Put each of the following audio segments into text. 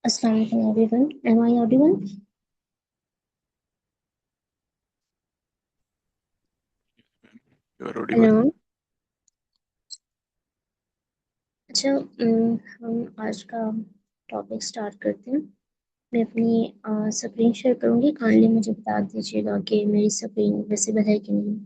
Assalamu alaikum everyone. Am I audible? You are audible. Hello. अच्छा, हम आज का टॉपिक स्टार्ट करते हैं। मैं अपनी स्क्रीन शेयर करूंगी। काइंडली मुझे बता दीजिएगा कि मेरी स्क्रीन विजिबल है कि नहीं।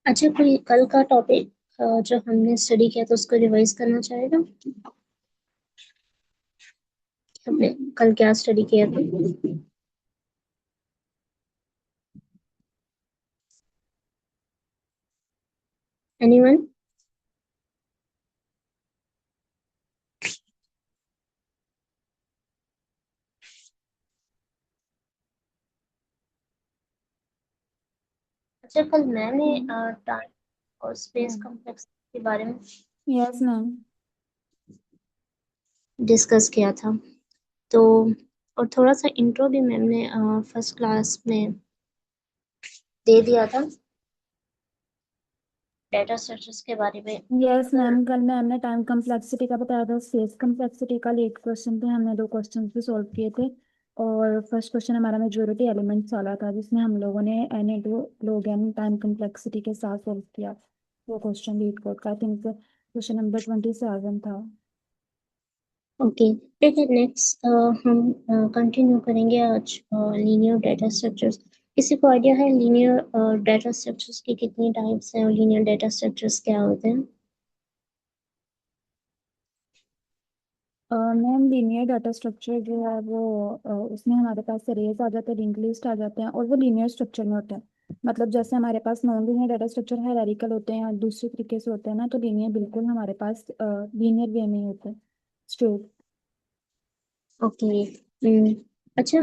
अच्छा, कोई कल का टॉपिक जो हमने स्टडी किया था उसको रिवाइज करना चाहेगा? हमने कल क्या स्टडी किया था? एनीवन? अच्छा, कल मैंने टाइम और स्पेस कॉम्प्लेक्स के बारे में यस मैम। डिस्कस किया था। तो और थोड़ा सा इंट्रो भी मैम ने फर्स्ट क्लास में दे दिया था डेटा स्ट्रक्चर्स के बारे में। यस अगर मैम, कल मैम ने टाइम कम्प्लेक्सिटी का बताया था, स्पेस कम्प्लेक्सिटी का लेट क्वेश्चन थे, हमने दो क्वेश्चन भी सॉल्व किए थे। और फर्स्ट क्वेश्चन हमारा मेजोरिटी एलिमेंट्स वाला था, जिसमें हम लोगों ने Na2 log n time complexity के साथ सॉल्व किया। वो क्वेश्चन लीड कोड का, आई थिंक क्वेश्चन नंबर 27 था। ओके, ठीक है। नेक्स्ट हम कंटिन्यू करेंगे आज लीनियर डेटा स्ट्रक्चर्स। किसी को आइडिया है लीनियर डेटा स्ट्रक्चर्स की कितनी टाइप्स हैं और लीनियर डेटा स्ट्रक्चर्स क्या होते हैं? मैम, लीनियर डाटा स्ट्रक्चर जो है वो उसमें हमारे पास अरेज आ जाते हैं, लिंक लिस्ट आ जाते हैं, और वो लीनियर स्ट्रक्चर में होते हैं। मतलब जैसे हमारे पास non linear data structure hierarchical होते हैं या दूसरे तरीके से होते हैं ना, तो लीनियर बिल्कुल हमारे पास लीनियर वे में ही होते हैं, स्ट्रेट। ओके। अच्छा,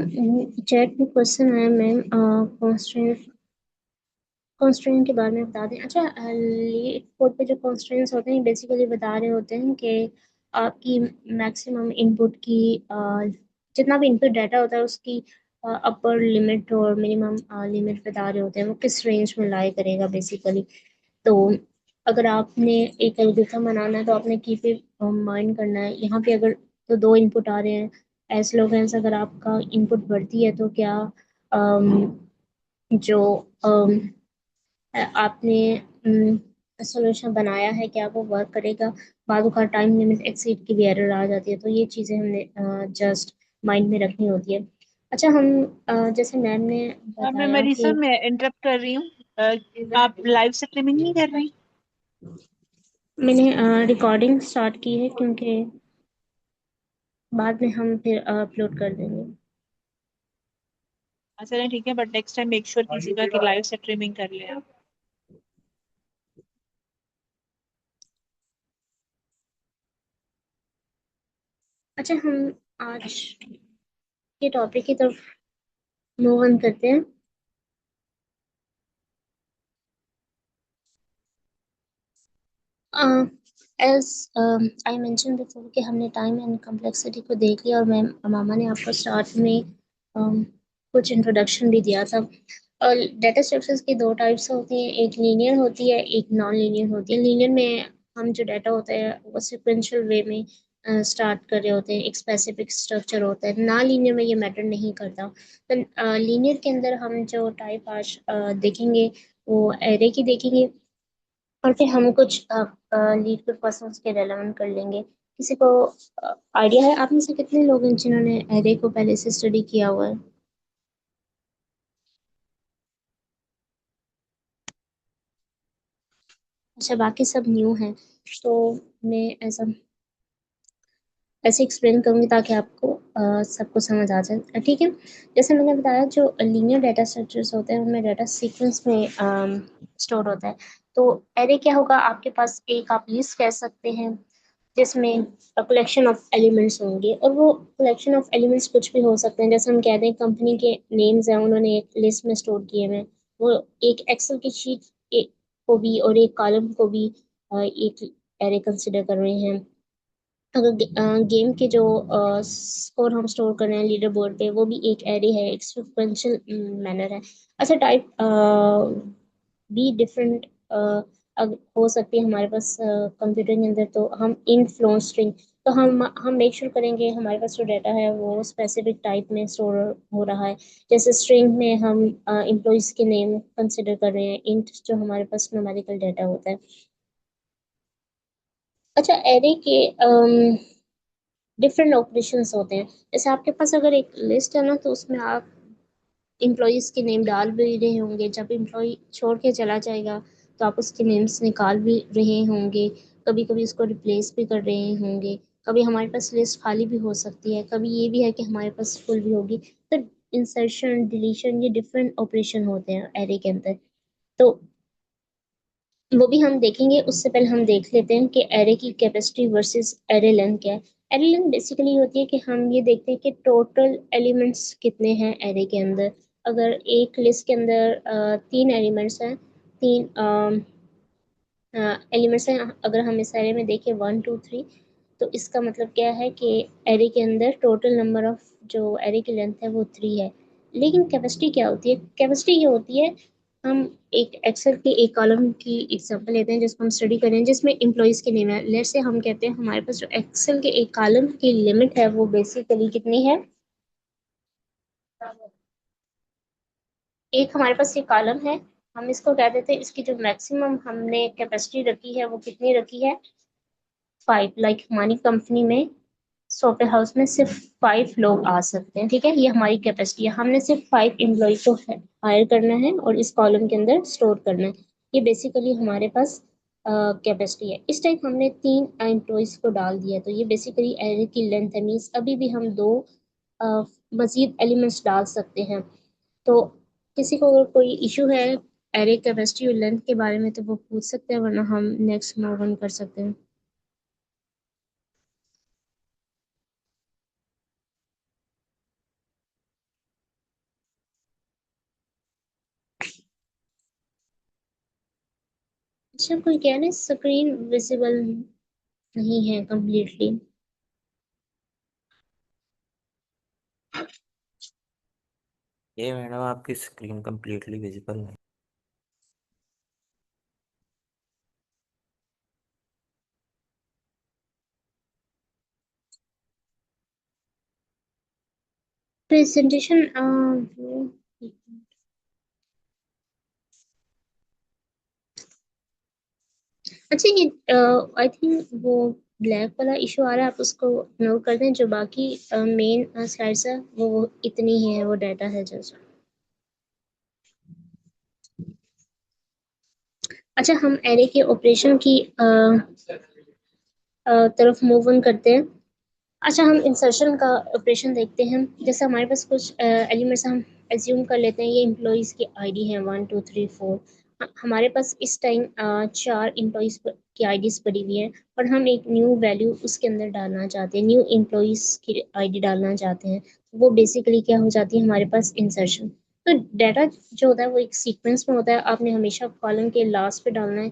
चैट में क्वेश्चन आया मैम, कॉन्स्टेंट कॉन्स्ट्रेंट के बारे में बता दें। अच्छा, लीड कोड पे जो कॉन्स्ट्रेंट्स होते हैं बेसिकली बता रहे होते हैं कि आपकी मैक्सिमम इनपुट की जितना भी इनपुट डाटा होता है उसकी अपर लिमिट और मिनिमम लिमिट बता रहे होते हैं, वो किस रेंज में लाई करेगा बेसिकली। तो अगर आपने एक एल्गोरिथम बनाना है तो आपने की पे माइंड करना है। यहाँ पे अगर तो दो इनपुट आ रहे हैं, ऐसे लोग हैं अगर आपका इनपुट बढ़ती है तो क्या अम, जो आपने सोल्यूशन बनाया है क्या वो वर्क करेगा। बाद का टाइम लिमिट एक्सीड की भी एरर आ जाती है, तो ये चीज़ें हमने जस्ट माइंड में रखनी होती है। अच्छा, हम जैसे मैम ने मैं बताया मरीसा, कि मैं इंटरप्ट कर रही हूँ। आप लाइव स्ट्रीमिंग नहीं कर रही? मैंने रिकॉर्डिंग स्टार्ट की है क्योंकि बाद में हम फिर अपलोड कर देंगे। चलें ठीक है, but next time make sure कीजिएगा कि लाइव स्ट्रीमिंग कर लें आप। अच्छा, हम आज के टॉपिक की तरफ मूव ऑन करते हैं। एज आई मेंशन बिफोर कि हमने टाइम एंड कम्प्लेक्सिटी को देख लिया, और मैम मामा ने आपको स्टार्ट में कुछ इंट्रोडक्शन भी दिया था। और डेटा स्ट्रक्चर्स की दो टाइप्स होती हैं, एक लीनियर होती है, एक नॉन लीनियर होती है। लीनियर में हम जो डाटा होता है वो सिक्वेंशियल वे में स्टार्ट कर रहे होते हैं, एक स्पेसिफिक स्ट्रक्चर होता है। नॉन लीनियर में ये मैटर नहीं करता। तो लीनियर के अंदर हम जो टाइप आज देखेंगे वो एरे की देखेंगे, और फिर हम कुछ लीड के पर्सन्स के रेलेवेंट कर लेंगे। किसी को आइडिया है आप में से कितने लोग हैं जिन्होंने एरे को पहले से स्टडी किया हुआ है? अच्छा, बाकी सब न्यू हैं। तो मैं ऐसा ऐसे एक्सप्लेन करूंगी ताकि आपको सबको समझ आ जाए, ठीक है। जैसे मैंने बताया, जो लीनियर डाटा स्ट्रक्चर्स होते हैं उनमें डाटा सीक्वेंस में स्टोर होता है। तो एरे क्या होगा, आपके पास एक आप लिस्ट कह सकते हैं जिसमें कलेक्शन ऑफ एलिमेंट्स होंगे, और वो कलेक्शन ऑफ एलिमेंट्स कुछ भी हो सकते हैं। जैसे हम कहते हैं कंपनी के नेम्स हैं, उन्होंने एक लिस्ट में स्टोर किए हुए हैं, वो एक एक्सेल की शीट को भी और एक कॉलम को भी एक एरे कंसिडर कर रहे हैं। अगर गेम के जो स्कोर हम स्टोर कर रहे हैं लीडर बोर्ड पे, वो भी एक एरे है, एक सिक्वेंशियल मैनर है। अच्छा, टाइप भी डिफरेंट हो सकती है हमारे पास कंप्यूटर के अंदर। तो हम इन फ्लोन स्ट्रिंग, तो हम मेक श्योर करेंगे हमारे पास जो डाटा है वो स्पेसिफिक टाइप में स्टोर हो रहा है। जैसे स्ट्रिंग में हम एम्प्लॉयज के नेम कंसिडर कर रहे हैं, इंट जो हमारे पास न्यूमेरिकल डाटा होता है। अच्छा, एरे के डिफरेंट ऑपरेशंस होते हैं। जैसे आपके पास अगर एक लिस्ट है ना, तो उसमें आप एम्प्लॉयज़ के नेम डाल भी रहे होंगे, जब एम्प्लॉय छोड़ के चला जाएगा तो आप उसके नेम्स निकाल भी रहे होंगे, कभी कभी उसको रिप्लेस भी कर रहे होंगे, कभी हमारे पास लिस्ट खाली भी हो सकती है, कभी ये भी है कि हमारे पास फुल भी होगी। तो इंसर्शन, डिलीशन, ये डिफरेंट ऑपरेशन होते हैं एरे के अंदर। तो वो भी हम देखेंगे, उससे पहले हम देख लेते हैं कि एरे की कैपेसिटी वर्सेस एरे लेंथ क्या है। एरे लेंथ बेसिकली होती है कि हम ये देखते हैं कि टोटल एलिमेंट्स कितने हैं एरे के अंदर। अगर एक लिस्ट के अंदर 3 एलिमेंट्स हैं, 3 एलिमेंट्स हैं, अगर हम इस एरे में देखें 1 2 3, तो इसका मतलब क्या है कि एरे के अंदर टोटल नंबर ऑफ जो एरे की लेंथ है वो 3 है। लेकिन कैपेसिटी क्या होती है? कैपेसिटी ये होती है, हम एक एक्सेल के एक कॉलम की एग्जांपल लेते हैं जिसको हम स्टडी करें, जिसमें एम्प्लॉयज के नेम है। लेट्स से हम कहते हैं हमारे पास जो एक्सेल के एक कॉलम की लिमिट है वो बेसिकली कितनी है। एक हमारे पास ये कॉलम है, हम इसको कह देते हैं, इसकी जो मैक्सिमम हमने कैपेसिटी रखी है वो कितनी रखी है, 5। लाइक हमारी कंपनी में सॉफ्टवेयर हाउस में सिर्फ 5 लोग आ सकते हैं, ठीक है, ये हमारी कैपेसिटी है। हमने सिर्फ 5 एम्प्लॉय को हायर करना है और इस कॉलम के अंदर स्टोर करना है। ये बेसिकली हमारे पास कैपेसिटी है। इस टाइप हमने 3 एम्प्लॉयज को डाल दिया, तो ये बेसिकली एरे की लेंथ है। मीन्स अभी भी हम 2 मजीद एलिमेंट्स डाल सकते हैं। तो किसी को अगर कोई इशू है एरे कैपेसिटी और लेंथ के बारे में तो वो पूछ सकते हैं, वरना हम नेक्स्ट मूव ऑन कर सकते हैं। अच्छा, कोई कह रहे स्क्रीन विजिबल नहीं है कम्प्लीटली। ये मैडम आपकी स्क्रीन कंप्लीटली विजिबल नहीं। प्रेजेंटेशन अच्छा, ये आई थिंक वो ब्लैक वाला इशू आ रहा है, आप उसको नोट कर दें। जो बाकी मेन स्लाइड्स है वो इतनी ही है, वो डाटा है जस्ट। अच्छा, हम एरे के ऑपरेशन की तरफ मूव ऑन करते हैं। अच्छा, हम इंसर्शन का ऑपरेशन देखते हैं। जैसे हमारे पास कुछ एलिमेंट्स हम एज्यूम कर लेते हैं, ये एम्प्लॉयज़ की आईडी है 1 2 3 4। हमारे पास इस टाइम 4 एम्प्लॉयज़ की आईडीज पड़ी हुई है, और हम एक न्यू वैल्यू उसके अंदर डालना चाहते हैं, न्यू एम्प्लॉयज़ की आईडी डालना चाहते हैं। वो बेसिकली क्या हो जाती है हमारे पास इंसर्शन। तो डाटा जो होता है वो एक सीक्वेंस में होता है, आपने हमेशा कॉलम के लास्ट पे डालना है।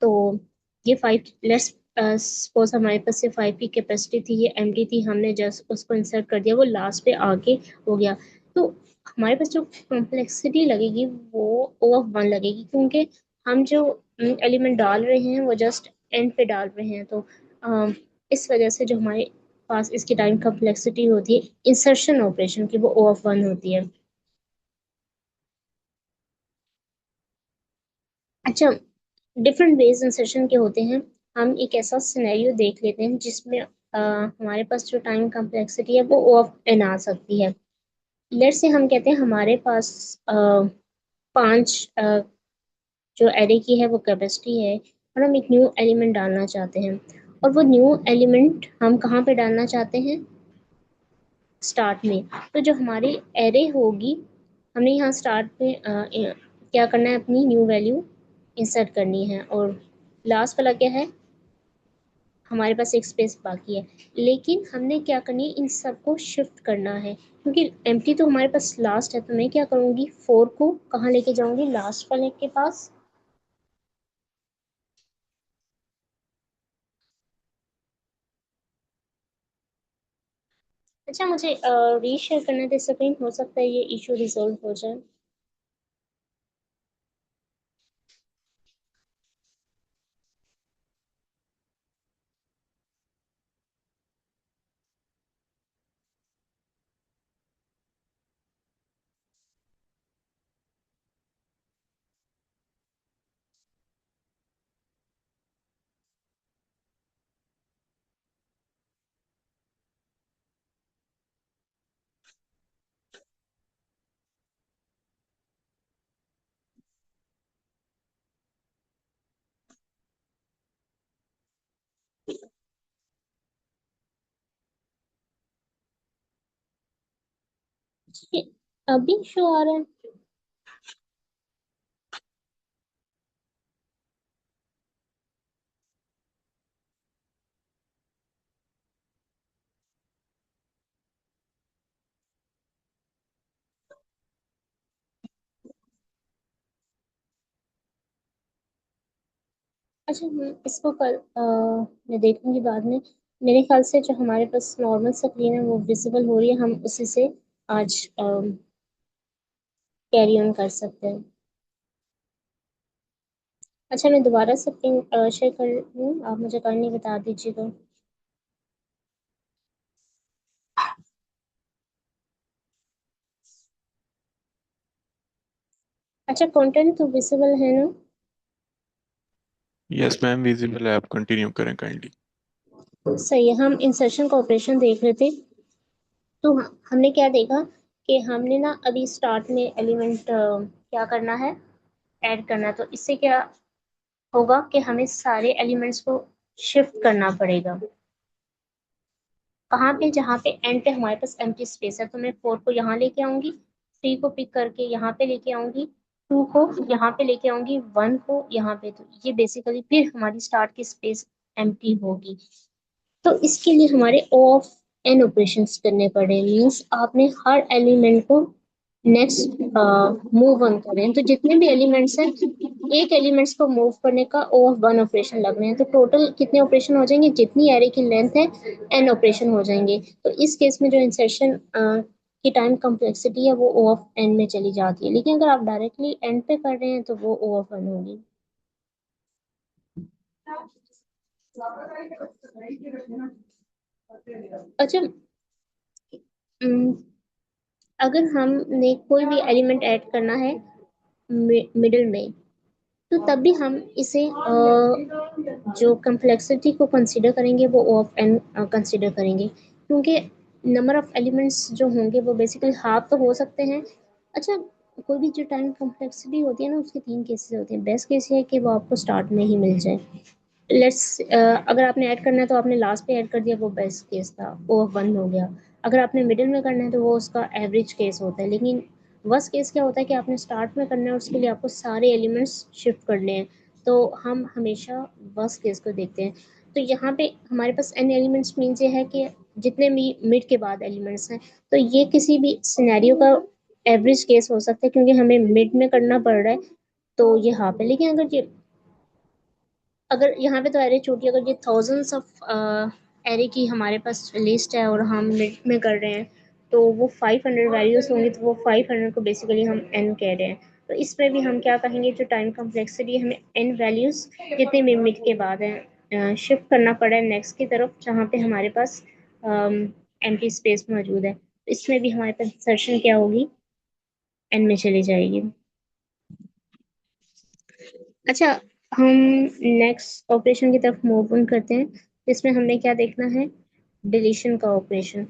तो ये 5, लेट्स सपोज हमारे पास से 5 की कैपेसिटी थी, ये एम्प्टी थी, हमने जस्ट उसको इंसर्ट कर दिया, वो लास्ट पे आके हो गया। तो हमारे पास जो कॉम्प्लेक्सिटी लगेगी वो O(1) लगेगी, क्योंकि हम जो एलिमेंट डाल रहे हैं वो जस्ट एंड पे डाल रहे हैं। तो इस वजह से जो हमारे पास इसकी टाइम कॉम्प्लेक्सिटी होती है इंसर्शन ऑपरेशन की, वो O(1) होती है। अच्छा, डिफरेंट वेज इंसर्शन के होते हैं। हम एक ऐसा सिनेरियो देख लेते हैं जिसमें हमारे पास जो टाइम कॉम्प्लेक्सिटी है वो ऑफ एन आ सकती है। लेट्स से हम कहते हैं हमारे पास 5 जो एरे की है वो कैपेसिटी है, और हम एक न्यू एलिमेंट डालना चाहते हैं। और वो न्यू एलिमेंट हम कहाँ पे डालना चाहते हैं? स्टार्ट में। तो जो हमारी एरे होगी, हमने यहाँ स्टार्ट पे क्या करना है, अपनी न्यू वैल्यू इंसर्ट करनी है। और लास्ट वाला क्या है, हमारे पास एक स्पेस बाकी है, लेकिन हमने क्या करनी है, इन सबको शिफ्ट करना है, क्योंकि एम्प्टी तो हमारे पास लास्ट है। तो मैं क्या करूँगी, 4 को कहाँ लेके जाऊँगी, लास्ट वाले के पास। अच्छा, मुझे रीशेयर करने दे स्क्रीन, हो सकता है ये इशू रिजॉल्व हो जाए। ये अभी शो आ रहा है। अच्छा, इसको कल मैं देखूंगी बाद में। मेरे ख्याल से जो हमारे पास नॉर्मल स्क्रीन है वो विजिबल हो रही है, हम उसी से आज कैरी ऑन कर सकते हैं। अच्छा, मैं दोबारा स्क्रीन शेयर कर लूँ, आप मुझे करनी बता दीजिएगा। अच्छा, कंटेंट तो विजिबल है ना? यस मैम, विजिबल है, आप कंटिन्यू करें काइंडली। सही है। हम इंसर्शन का ऑपरेशन देख रहे थे, तो हमने क्या देखा कि हमने ना अभी स्टार्ट में एलिमेंट क्या करना है, ऐड करना है। तो इससे क्या होगा कि हमें सारे एलिमेंट्स को शिफ्ट करना पड़ेगा। कहाँ पे, जहाँ पे एंड पे हमारे पास एम्प्टी स्पेस है। तो मैं 4 को यहाँ लेके आऊंगी, 3 को पिक करके यहाँ पे लेके आऊंगी, 2 को यहाँ पे लेके आऊंगी, 1 को यहाँ पे। तो ये बेसिकली फिर हमारी स्टार्ट की स्पेस एम्प्टी होगी। तो इसके लिए हमारे ओ ऑफ एन ऑपरेशंस करने पड़े, मीन्स आपने हर एलिमेंट को नेक्स्ट मूव ऑन करें। तो जितने भी एलिमेंट्स हैं, एक एलिमेंट्स को मूव करने का ओ ऑफ वन ऑपरेशन लग रहे हैं। तो टोटल कितने ऑपरेशन हो जाएंगे, जितनी एरे की लेंथ है एन ऑपरेशन हो जाएंगे। तो इस केस में जो इंसर्शन की टाइम कम्प्लेक्सिटी है वो ओ ऑफ एन में चली जाती है, लेकिन अगर आप डायरेक्टली एंड पे कर रहे हैं तो वो ओ ऑफ वन होगी। अच्छा, अगर हमने कोई भी एलिमेंट ऐड करना है मिडिल में, तो तब भी हम इसे जो कम्प्लेक्सिटी को कंसीडर करेंगे वो ओ ऑफ एन कंसीडर करेंगे, क्योंकि नंबर ऑफ एलिमेंट्स जो होंगे वो बेसिकली हाफ तो हो सकते हैं। अच्छा, कोई भी जो टाइम कम्प्लेक्सिटी होती है ना, उसके 3 केसेस होते हैं। बेस्ट केस ये है कि वो आपको स्टार्ट में ही मिल जाए। लेट्स अगर आपने ऐड करना है तो आपने लास्ट पे ऐड कर दिया, वो बेस्ट केस था, ओ ऑफ वन हो गया। अगर आपने मिडिल में करना है तो वो उसका एवरेज केस होता है। लेकिन वर्स्ट केस क्या होता है कि आपने स्टार्ट में करना है और उसके लिए आपको सारे एलिमेंट्स शिफ्ट करने हैं। तो हम हमेशा वर्स्ट केस को देखते हैं। तो यहाँ पे हमारे पास एन एलिमेंट्स मीन्स ये है कि जितने भी मिड के बाद एलिमेंट्स हैं, तो ये किसी भी सिनेरियो का एवरेज केस हो सकता है, क्योंकि हमें मिड में करना पड़ रहा है तो ये हाफ है। लेकिन अगर यहाँ पे तो एरे छोटी, अगर ये थाउजेंड्स ऑफ एरे की हमारे पास लिस्ट है और हम मिड में कर रहे हैं, तो वो 500 वैल्यूज होंगी। तो वो 500 को बेसिकली हम एन कह रहे हैं। तो इसमें भी हम क्या कहेंगे, जो टाइम कम्प्लेक्सिटी हमें एन वैल्यूज जितने भी मिड के बाद हैं शिफ्ट करना पड़ा है नेक्स्ट की तरफ, जहाँ पे हमारे पास एम्प्टी स्पेस मौजूद है। तो इसमें भी हमारे पास इंसर्शन क्या होगी, एन में चली जाएगी। अच्छा, हम नेक्स्ट ऑपरेशन की तरफ मूव ऑन करते हैं। इसमें हमने क्या देखना है, डिलीशन का ऑपरेशन।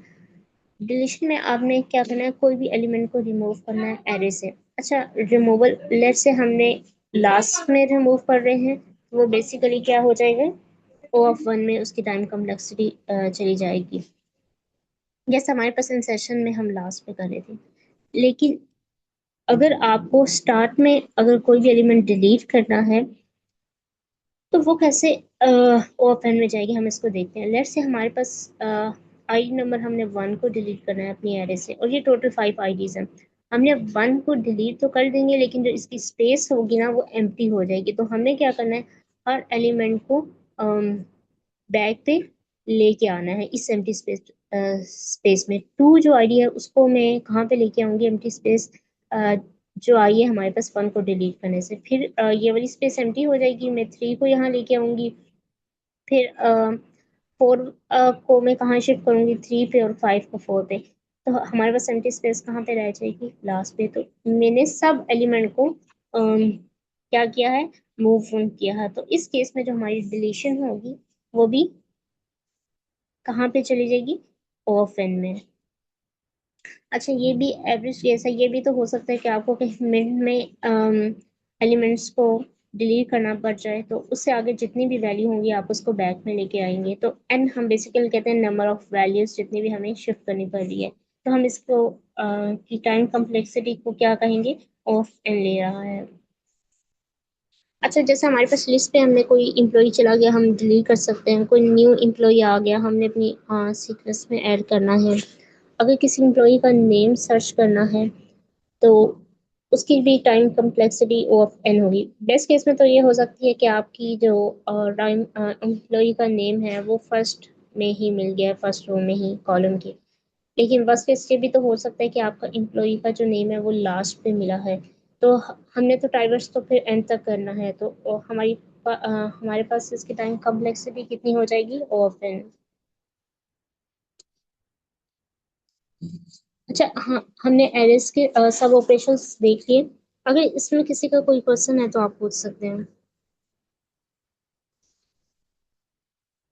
डिलीशन में आपने क्या करना है, कोई भी एलिमेंट को रिमूव करना है एरे से। अच्छा, रिमूवल लेट से हमने लास्ट में रिमूव कर रहे हैं, तो वो बेसिकली क्या हो जाएगा, ओ ऑफ वन में उसकी टाइम कम्प्लेक्सिटी चली जाएगी। जैसे हमारे पास इंसेशन में हम लास्ट में कर रहे थे। लेकिन अगर आपको स्टार्ट में अगर कोई भी एलिमेंट डिलीट करना है, तो वो कैसे ओपन में जाएगी, हम इसको देखते हैं। लेट्स से हमारे पास आई नंबर हमने 1 को डिलीट करना है अपनी एरे से, और ये टोटल 5 आईडीज हैं। हमने 1 को डिलीट तो कर देंगे, लेकिन जो इसकी स्पेस होगी ना वो एम्प्टी हो जाएगी। तो हमने क्या करना है, हर एलिमेंट को बैक पे लेके आना है इस एम्प्टी स्पेस में। 2 जो आईडी है उसको मैं कहाँ पे लेके आऊंगी, एम्प्टी स्पेस जो आई है हमारे पास 1 को डिलीट करने से। फिर ये वाली स्पेस एम्प्टी हो जाएगी, मैं 3 को यहाँ लेके आऊंगी। फिर 4 को मैं कहाँ शिफ्ट करूंगी, 3 पे, और 5 को 4 पे। तो हमारे पास एम्प्टी स्पेस कहाँ पे रह जाएगी, लास्ट पे। तो मैंने सब एलिमेंट को क्या किया है, मूव ऑन किया है। तो इस केस में जो हमारी डिलीशन होगी वो भी कहाँ पे चली जाएगी, ऑफ एन में। अच्छा, ये भी एवरेज केस है। ये भी तो हो सकता है कि आपको कहीं मिड में एलिमेंट्स को डिलीट करना पड़ जाए, तो उससे आगे जितनी भी वैल्यू होंगी आप उसको बैक में लेके आएंगे। तो एन हम बेसिकली कहते हैं नंबर ऑफ वैल्यूज जितनी भी हमें शिफ्ट करनी पड़ रही है। तो हम इसको की टाइम कम्प्लेक्सिटी को क्या कहेंगे, ऑफ एन ले रहा है। अच्छा, जैसे हमारे पास लिस्ट पे हमने कोई इम्प्लॉय चला गया, हम डिलीट कर सकते हैं। कोई न्यू इम्प्लॉय आ गया, हमने अपनी सीक्वेंस में ऐड करना है। अगर किसी इम्प्लॉय का नेम सर्च करना है तो उसकी भी टाइम कम्प्लेक्सिटी ऑफ एन होगी। बेस्ट केस में तो ये हो सकती है कि आपकी जो टाइम एम्प्लॉय का नेम है वो फर्स्ट में ही मिल गया, फर्स्ट रो में ही कॉलम के। लेकिन वर्स्ट केस ये भी तो हो सकता है कि आपका एम्प्लॉय का जो नेम है वो लास्ट पे मिला है। तो हमने तो टाइवर्स तो फिर एंड तक करना है। तो हमारे पास इसकी टाइम कम्प्लेक्सिटी कितनी हो जाएगी, ऑफ एन। अच्छा, हाँ, हमने एरेस के सब ऑपरेशंस देख लिए। अगर इसमें किसी का कोई क्वेश्चन है तो आप पूछ सकते हैं।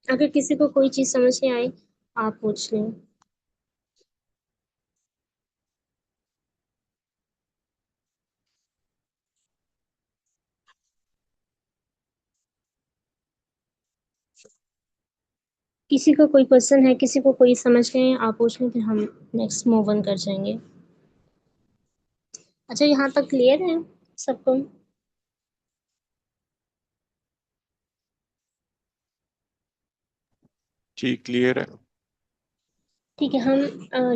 अगर किसी को कोई चीज़ समझ नहीं आई, आप पूछ लें। किसी को कोई क्वेश्चन है, किसी को कोई समझ गए हैं, आप पूछ लें, फिर हम नेक्स्ट मूव ऑन कर जाएंगे। अच्छा, यहाँ तक क्लियर है सबको? जी क्लियर है। ठीक है, हम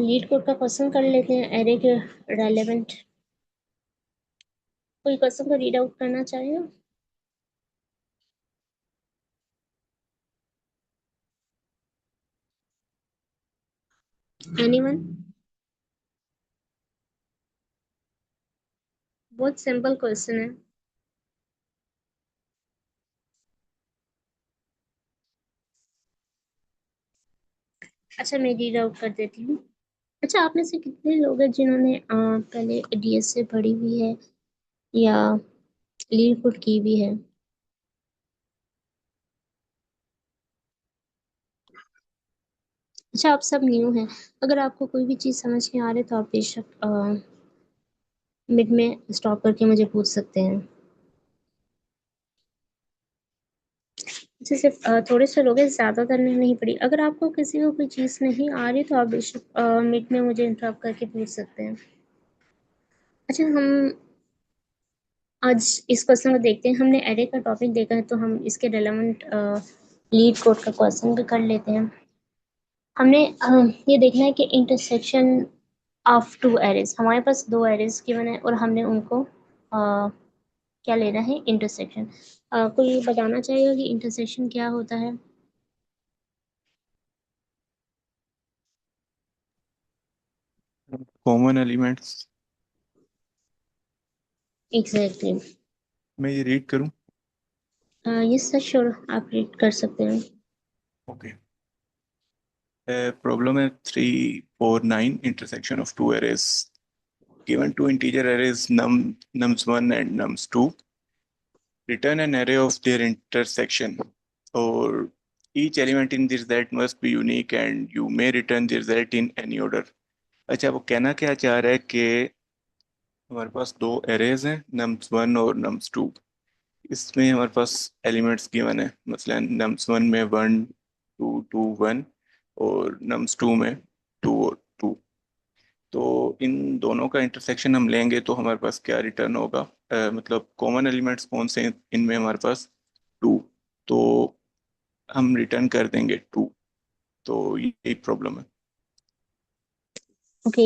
लीड कोड का क्वेश्चन कर लेते हैं, एरे के रेलेवेंट। कोई क्वेश्चन को रीड आउट करना चाहिए? एनीवन? बहुत सिंपल क्वेश्चन है। अच्छा, मैं रीड आउट कर देती हूँ। अच्छा, आप में से कितने लोग हैं जिन्होंने पहले डीएस से पढ़ी हुई है या लीड कोड की भी है? अच्छा, आप सब न्यू हैं। अगर आपको कोई भी चीज़ समझ नहीं आ रही तो आप बेशक मिड में स्टॉप करके मुझे पूछ सकते हैं। अच्छा, सिर्फ थोड़े से लोग हैं, ज़्यादातर ने नहीं पढ़ी। अगर आपको किसी को कोई चीज़ नहीं आ रही तो आप बेशक मिड में मुझे इंटरप्ट करके पूछ सकते हैं। अच्छा, हम आज इस क्वेश्चन को देखते हैं। हमने एरे का टॉपिक देखा है, तो हम इसके रेलेवेंट लीड कोड का क्वेश्चन भी कर लेते हैं। हमने ये देखना है कि इंटरसेक्शन ऑफ 2 एरेज, हमारे पास 2 एरेज गिवन है और हमने उनको क्या लेना है, इंटरसेक्शन। कोई बताना चाहेगा कि इंटरसेक्शन क्या होता है? Common elements. एग्जैक्टली। मैं ये रीड करूं? यस सर, श्योर, आप रीड कर सकते हैं। ओके। प्रॉब्लम है 349 intersection of two arrays. Given two integer arrays nums1 and nums2, return an array of their intersection, or each element in this set must be unique and you may return the result in any order. अच्छा, वो कहना क्या चाह रहा है कि हमारे पास दो एरेज हैं, nums1 और nums2। इसमें हमारे पास एलिमेंट्स गिवन है, मसलन nums1 में 1 2 2 1 और nums2 में 2 और 2। तो इन दोनों का इंटरसेक्शन हम लेंगे तो हमारे पास क्या रिटर्न होगा, मतलब कॉमन एलिमेंट्स कौन से हैं इनमें, हमारे पास 2। तो हम रिटर्न कर देंगे 2। तो यही प्रॉब्लम है। ओके,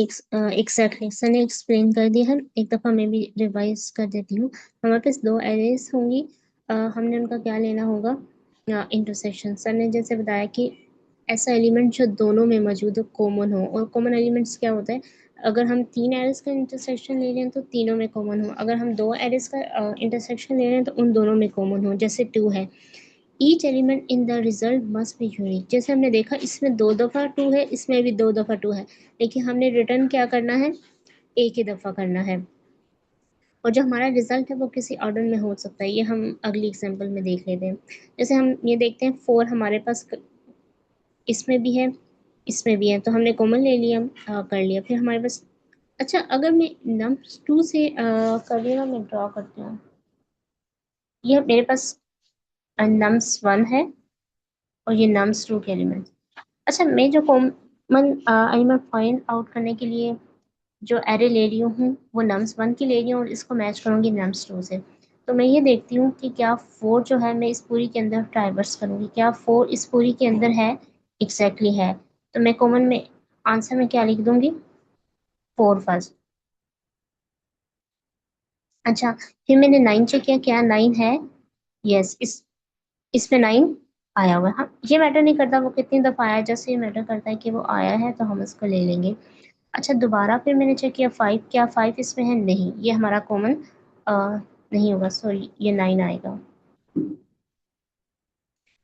एग्जैक्टली सर ने एक्सप्लेन कर दिया है। एक दफ़ा मैं भी रिवाइज कर देती हूँ। हमारे पास दो एरेज होंगी। हमने उनका क्या लेना होगा, इंटरसेक्शन। सर ने जैसे बताया कि ऐसा एलिमेंट जो दोनों में मौजूद हो, कॉमन हो। और कॉमन एलिमेंट्स क्या होता है, अगर हम तीन एरेज का इंटरसेक्शन ले रहे हैं तो तीनों में कॉमन हो। अगर हम दो एरेज का इंटरसेक्शन ले रहे हैं तो उन दोनों में कॉमन हो। जैसे 2 है, each element in the result must be unique. जैसे हमने देखा इसमें दो दफ़ा 2 है, इसमें भी दो दफ़ा 2 है, लेकिन हमने रिटर्न क्या करना है, एक ही दफ़ा करना है। और जो हमारा रिजल्ट है वो किसी ऑर्डर में हो सकता है। ये हम अगली एग्जांपल में देख लेते हैं। जैसे हम ये देखते हैं 4 हमारे पास इसमें भी है, इसमें भी है, तो हमने कॉमन ले लिया, कर लिया। फिर हमारे पास, अच्छा अगर मैं नम्स 2 से कर रही हूँ, मैं ड्रॉ करती हूँ। ये मेरे पास नम्स 1 है और ये नम्स 2 के एलिमेंट। अच्छा, मैं जो कॉमन एलिमेंट फाइंड आउट करने के लिए जो एरे ले रही हूँ वो नम्स 1 की ले रही हूँ और इसको मैच करूँगी नम्स 2 से। तो मैं ये देखती हूँ कि क्या 4 जो है मैं इस पूरी के अंदर ट्राइवर्स करूँगी, क्या 4 इस पूरी के अंदर है, एग्जैक्टली है। तो मैं कॉमन में आंसर में क्या लिख दूँगी, 4 फर्स्ट। अच्छा, फिर मैंने 9 चेक किया, क्या 9 है, यस, इसमें 9 आया हुआ है। हाँ, ये मैटर नहीं करता वो कितनी दफ़ा आया है, जैसे ये मैटर करता है कि वो आया है तो हम उसको ले लेंगे। अच्छा, दोबारा फिर मैंने चेक किया 5, क्या 5 इसमें है, नहीं, ये हमारा कॉमन नहीं होगा, सॉरी, ये 9 आएगा।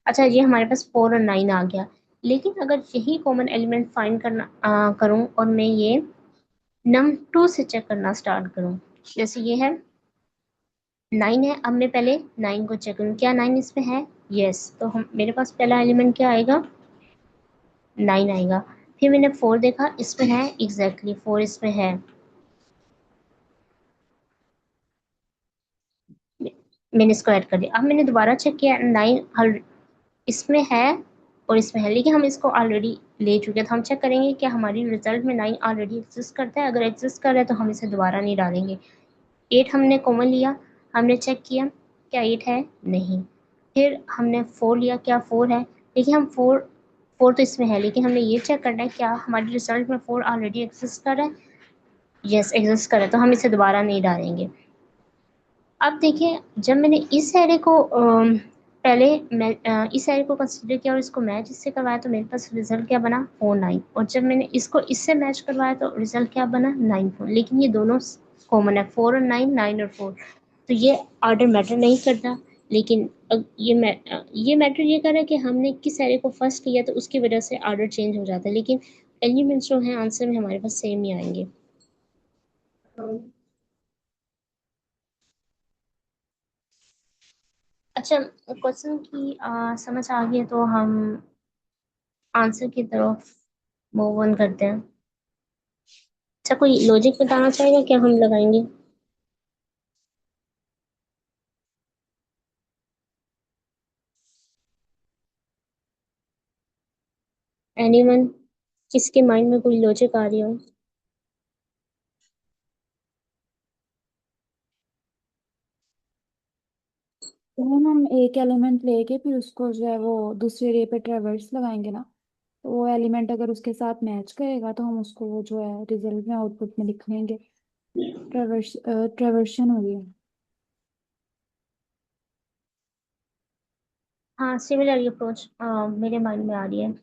अच्छा, ये हमारे पास 4 और 9 आ गया। लेकिन अगर यही कॉमन एलिमेंट फाइंड करना करूँ और मैं ये नम 2 से चेक करना स्टार्ट करूँ, जैसे ये है 9 है, अब मैं पहले 9 को चेक करूँ, क्या 9 इसमें है, यस, तो हम मेरे पास पहला एलिमेंट क्या आएगा, 9 आएगा। फिर मैंने 4 देखा, इसमें है, एग्जैक्टली 4 इसमें है। मैंने इसको ऐड कर दिया। अब मैंने दोबारा चेक किया, 9 इसमें है और इसमें है, लेकिन हम इसको ऑलरेडी ले चुके हैं। तो हम चेक करेंगे कि हमारी रिजल्ट में 9 ऑलरेडी एग्जिस्ट करता है। अगर एग्जिस्ट कर रहा है तो हम इसे दोबारा नहीं डालेंगे। 8 हमने कॉमन लिया, हमने चेक किया, क्या 8 है, नहीं। फिर हमने 4 लिया, क्या 4 है, लेकिन हम 4 तो इसमें है, लेकिन हमने ये चेक करना है क्या हमारे रिजल्ट में 4 ऑलरेडी एग्जिस्ट कर रहा है, यस एग्जिस्ट कर रहा है, तो हम इसे दोबारा नहीं डालेंगे। अब देखिए, जब मैंने इस एरे को पहले मैं इस एरे को कंसीडर किया और इसको मैच इससे करवाया तो मेरे पास रिजल्ट क्या बना, 4 9। और जब मैंने इसको इससे मैच करवाया तो रिजल्ट क्या बना, 9 4। लेकिन ये दोनों कॉमन है, 4 और 9, 9 और 4। तो ये ऑर्डर मैटर नहीं करता। लेकिन ये मैटर ये कर रहा है कि हमने किस एरे को फर्स्ट लिया तो उसकी वजह से ऑर्डर चेंज हो जाता है। लेकिन एलिमेंट्स जो हैं आंसर में हमारे पास सेम ही आएंगे। अच्छा, क्वेश्चन की समझ आ गई है तो हम आंसर की तरफ मूव ऑन करते हैं। अच्छा, कोई लॉजिक बताना चाहेगा क्या, हम लगाएंगे। एनीवन, किसके माइंड में कोई लॉजिक आ रही हो। तो हम एक एलिमेंट लेके फिर उसको जो है वो दूसरे रे पे ट्रेवर्स लगाएंगे ना, तो वो एलिमेंट अगर उसके साथ मैच करेगा तो हम उसको वो जो है रिजल्ट में आउटपुट में लिख लेंगे। ट्रेवर्शन हो गया। हाँ, सिमिलर अप्रोच मेरे माइंड में आ रही है।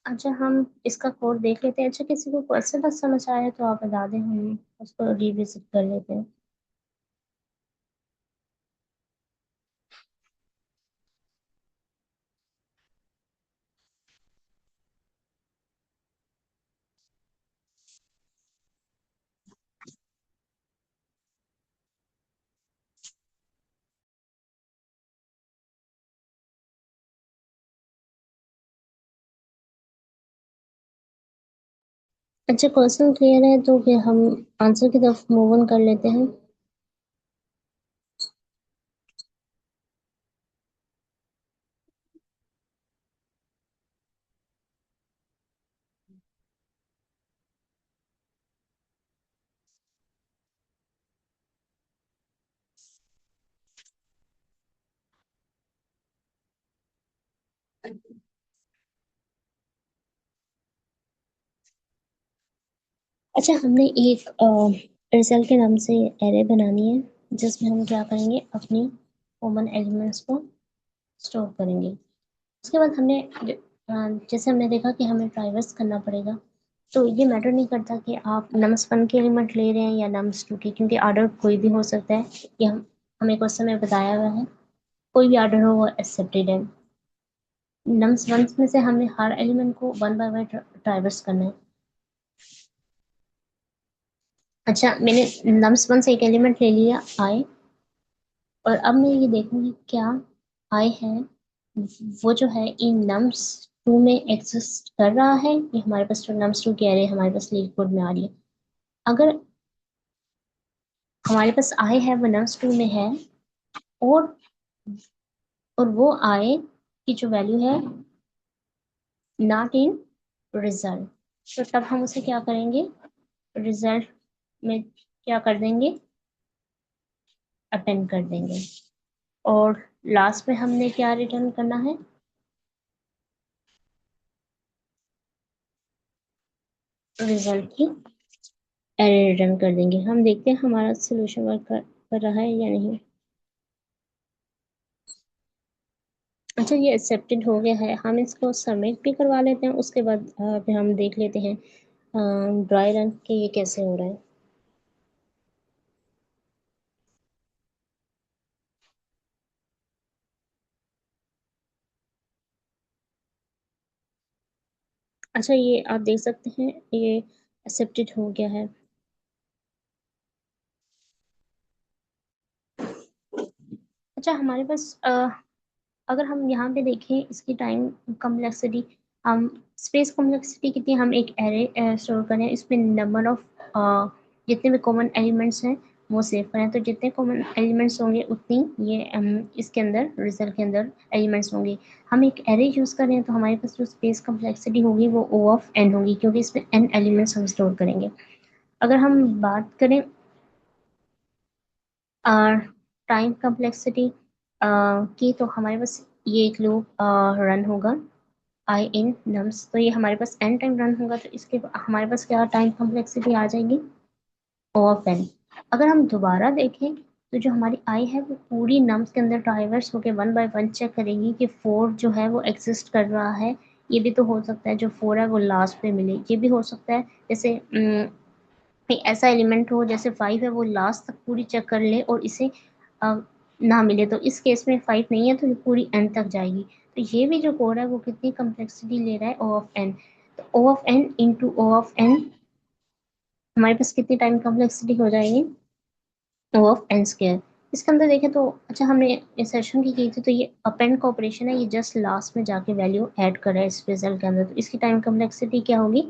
अच्छा, हम इसका कोड देख लेते हैं। अच्छा, किसी को क्वेश्चन बस समझ आया तो आप बता दें, हम उसको रिविजिट कर लेते हैं। अच्छा, क्वेश्चन क्लियर है तो फिर हम आंसर की तरफ मूव ऑन कर लेते हैं। अच्छा, हमने एक रिजल्ट के नाम से एरे बनानी है जिसमें हम क्या करेंगे, अपनी कॉमन एलिमेंट्स को स्टोर करेंगे। उसके बाद हमने जैसे हमने देखा कि हमें ट्राइवर्स करना पड़ेगा, तो ये मैटर नहीं करता कि आप नम्स 1 के एलिमेंट ले रहे हैं या नम्स 2 के, क्योंकि आर्डर कोई भी हो सकता है। ये हमें क्वेश्चन में बताया हुआ है, कोई भी आर्डर हो वो एक्सेप्टेड है। नम्स 1 में से हमें हर एलिमेंट को 1 बाय 1 ट्राइवर्स करना है। अच्छा, मैंने नम्स 1 से एक एलिमेंट ले लिया आई, और अब मैं ये देखूंगी क्या आई है वो जो है इन नम्स 2 में एग्जिस्ट कर रहा है। ये हमारे पास जो नम्स 2 की एरे हमारे पास लीड कोड में आ रही है। अगर हमारे पास आई है वो नम्स 2 में है, और वो आई की जो वैल्यू है नॉट इन रिजल्ट, तो तब हम उसे क्या करेंगे, रिजल्ट में क्या कर देंगे, अपेंड कर देंगे। और लास्ट में हमने क्या रिटर्न करना है, रिजल्ट की एरे रिटर्न कर देंगे। हम देखते हैं हमारा सोल्यूशन वर्क कर रहा है या नहीं। अच्छा, ये एक्सेप्टेड हो गया है, हम इसको सबमिट भी करवा लेते हैं। उसके बाद फिर हम देख लेते हैं ड्राई रन के ये कैसे हो रहा है। अच्छा, ये आप देख सकते हैं ये एक्सेप्टेड हो गया है। अच्छा, हमारे पास अगर हम यहाँ पे देखें इसकी टाइम कम्प्लेक्सिटी, हम स्पेस कम्प्लेक्सिटी कितनी, हम एक एरे स्टोर करें, इसमें नंबर ऑफ जितने भी कॉमन एलिमेंट्स हैं वो सेव करें, तो जितने कॉमन एलिमेंट्स होंगे उतनी ये इसके अंदर रिजल्ट के अंदर एलिमेंट्स होंगे। हम एक एरे यूज़ कर रहे हैं तो हमारे पास जो स्पेस कम्प्लेक्सिटी होगी वो ओ ऑफ एन होगी, क्योंकि इसमें एन एलिमेंट्स हम स्टोर करेंगे। अगर हम बात करें टाइम कम्प्लेक्सिटी की, तो हमारे पास ये एक लूप रन होगा आई इन नम्स, तो ये हमारे पास एन टाइम रन होगा, तो इसके हमारे पास क्या टाइम कम्प्लेक्सिटी आ जाएगी, ओ ऑफ एन। अगर हम दोबारा देखें तो जो हमारी आई है वो पूरी नम्स के अंदर ट्राइवर्स होकर 1 बाय 1 चेक करेगी कि 4 जो है वो एग्जिस्ट कर रहा है। ये भी तो हो सकता है जो 4 है वो लास्ट पे मिले, ये भी हो सकता है जैसे एक ऐसा एलिमेंट हो जैसे 5 है वो लास्ट तक पूरी चेक कर ले और इसे ना मिले, तो इस केस में 5 नहीं है तो ये पूरी एन तक जाएगी। तो ये भी जो कोड है वो कितनी कम्प्लेक्सिटी ले रहा है, ओ ऑफ एन। तो O of N into O of N हमारे पास कितनी टाइम कम्प्लेक्सिटी हो जाएगी, ओ ऑफ एन स्क्वायर। इसके अंदर देखें तो अच्छा, हमने इंसर्शन की थी, तो ये अपेंड का ऑपरेशन है, ये जस्ट लास्ट में जाके वैल्यू ऐड कर रहा है इस रिजल्ट के अंदर, तो इसकी टाइम कम्प्लेक्सिटी क्या होगी,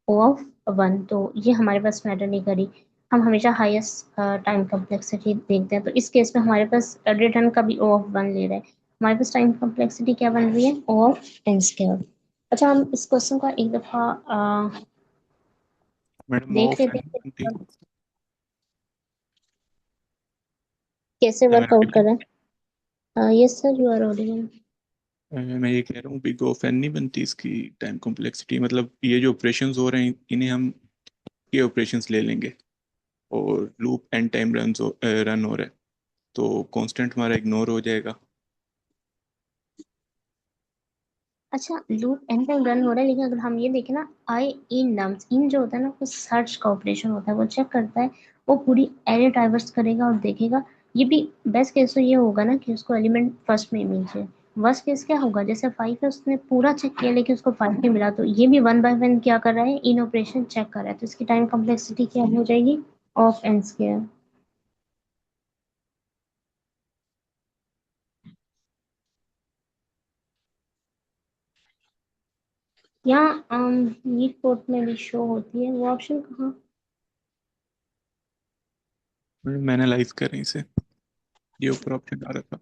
ओ ऑफ 1। तो ये हमारे पास मैटर नहीं करी, हम हमेशा हाईएस्ट टाइम कम्प्लेक्सिटी देखते हैं, तो इस केस में हमारे पास रिटर्न का भी ओ ऑफ 1 ले रहा है। हमारे पास टाइम कम्प्लेक्सिटी क्या बन रही है, ओ ऑफ एन स्क्वायर। अच्छा, हम इस क्वेश्चन का एक दफ़ा मैडम वो देख लेते हैं बनती कैसे है मैडम वर्कआउट कर टिकट। रहा है। Yes sir, you are audible. मैं ये कह रहा हूँ बिग ऑफ एन नहीं बनती इसकी टाइम कॉम्प्लेक्सिटी, मतलब ये जो ऑपरेशंस हो रहे हैं इन्हें हम ये ऑपरेशंस ले लेंगे, और लूप एन टाइम रन हो रहा है, तो कांस्टेंट हमारा इग्नोर हो जाएगा। अच्छा, लूप एन टाइम रन हो रहा है, लेकिन अगर हम ये देखें ना, आई इन नम्स, इन जो होता है ना वो सर्च का ऑपरेशन होता है, वो चेक करता है, वो पूरी एरे ट्राइवर्स करेगा और देखेगा। ये भी बेस्ट केस तो ये होगा ना कि उसको एलिमेंट फर्स्ट में मिल जाए। वर्स्ट केस क्या होगा, जैसे 5 है उसने पूरा चेक किया लेकिन उसको 5 नहीं मिला, तो ये भी 1 बाय 1 क्या कर रहा है, इन ऑपरेशन चेक कर रहा है, तो इसकी टाइम कम्प्लेक्सिटी क्या हो जाएगी, ऑफ एन स्क्वायर। यहाँ नीट कोड में भी शो होती है वो ऑप्शन कहाँ। मैडम एनालाइज करें इसे, ये ऊपर ऑप्शन आ रहा था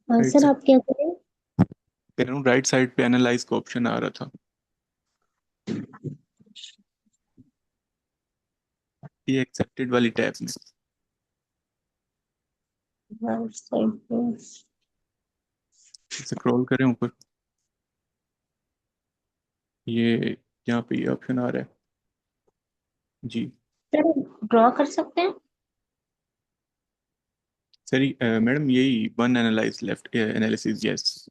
राइट सर साइड, आप क्या करें। कह रहा हूँ राइट साइड पे एनालाइज का ऑप्शन आ रहा था, ये एक्सेप्टेड वाली टैब में। राइट साइड पे। स्क्रॉल करें ऊपर, ये यहाँ पे ये ऑप्शन आ रहा है, जी सर ड्रॉ कर सकते हैं? सर मैडम यही one analyse left analysis yes.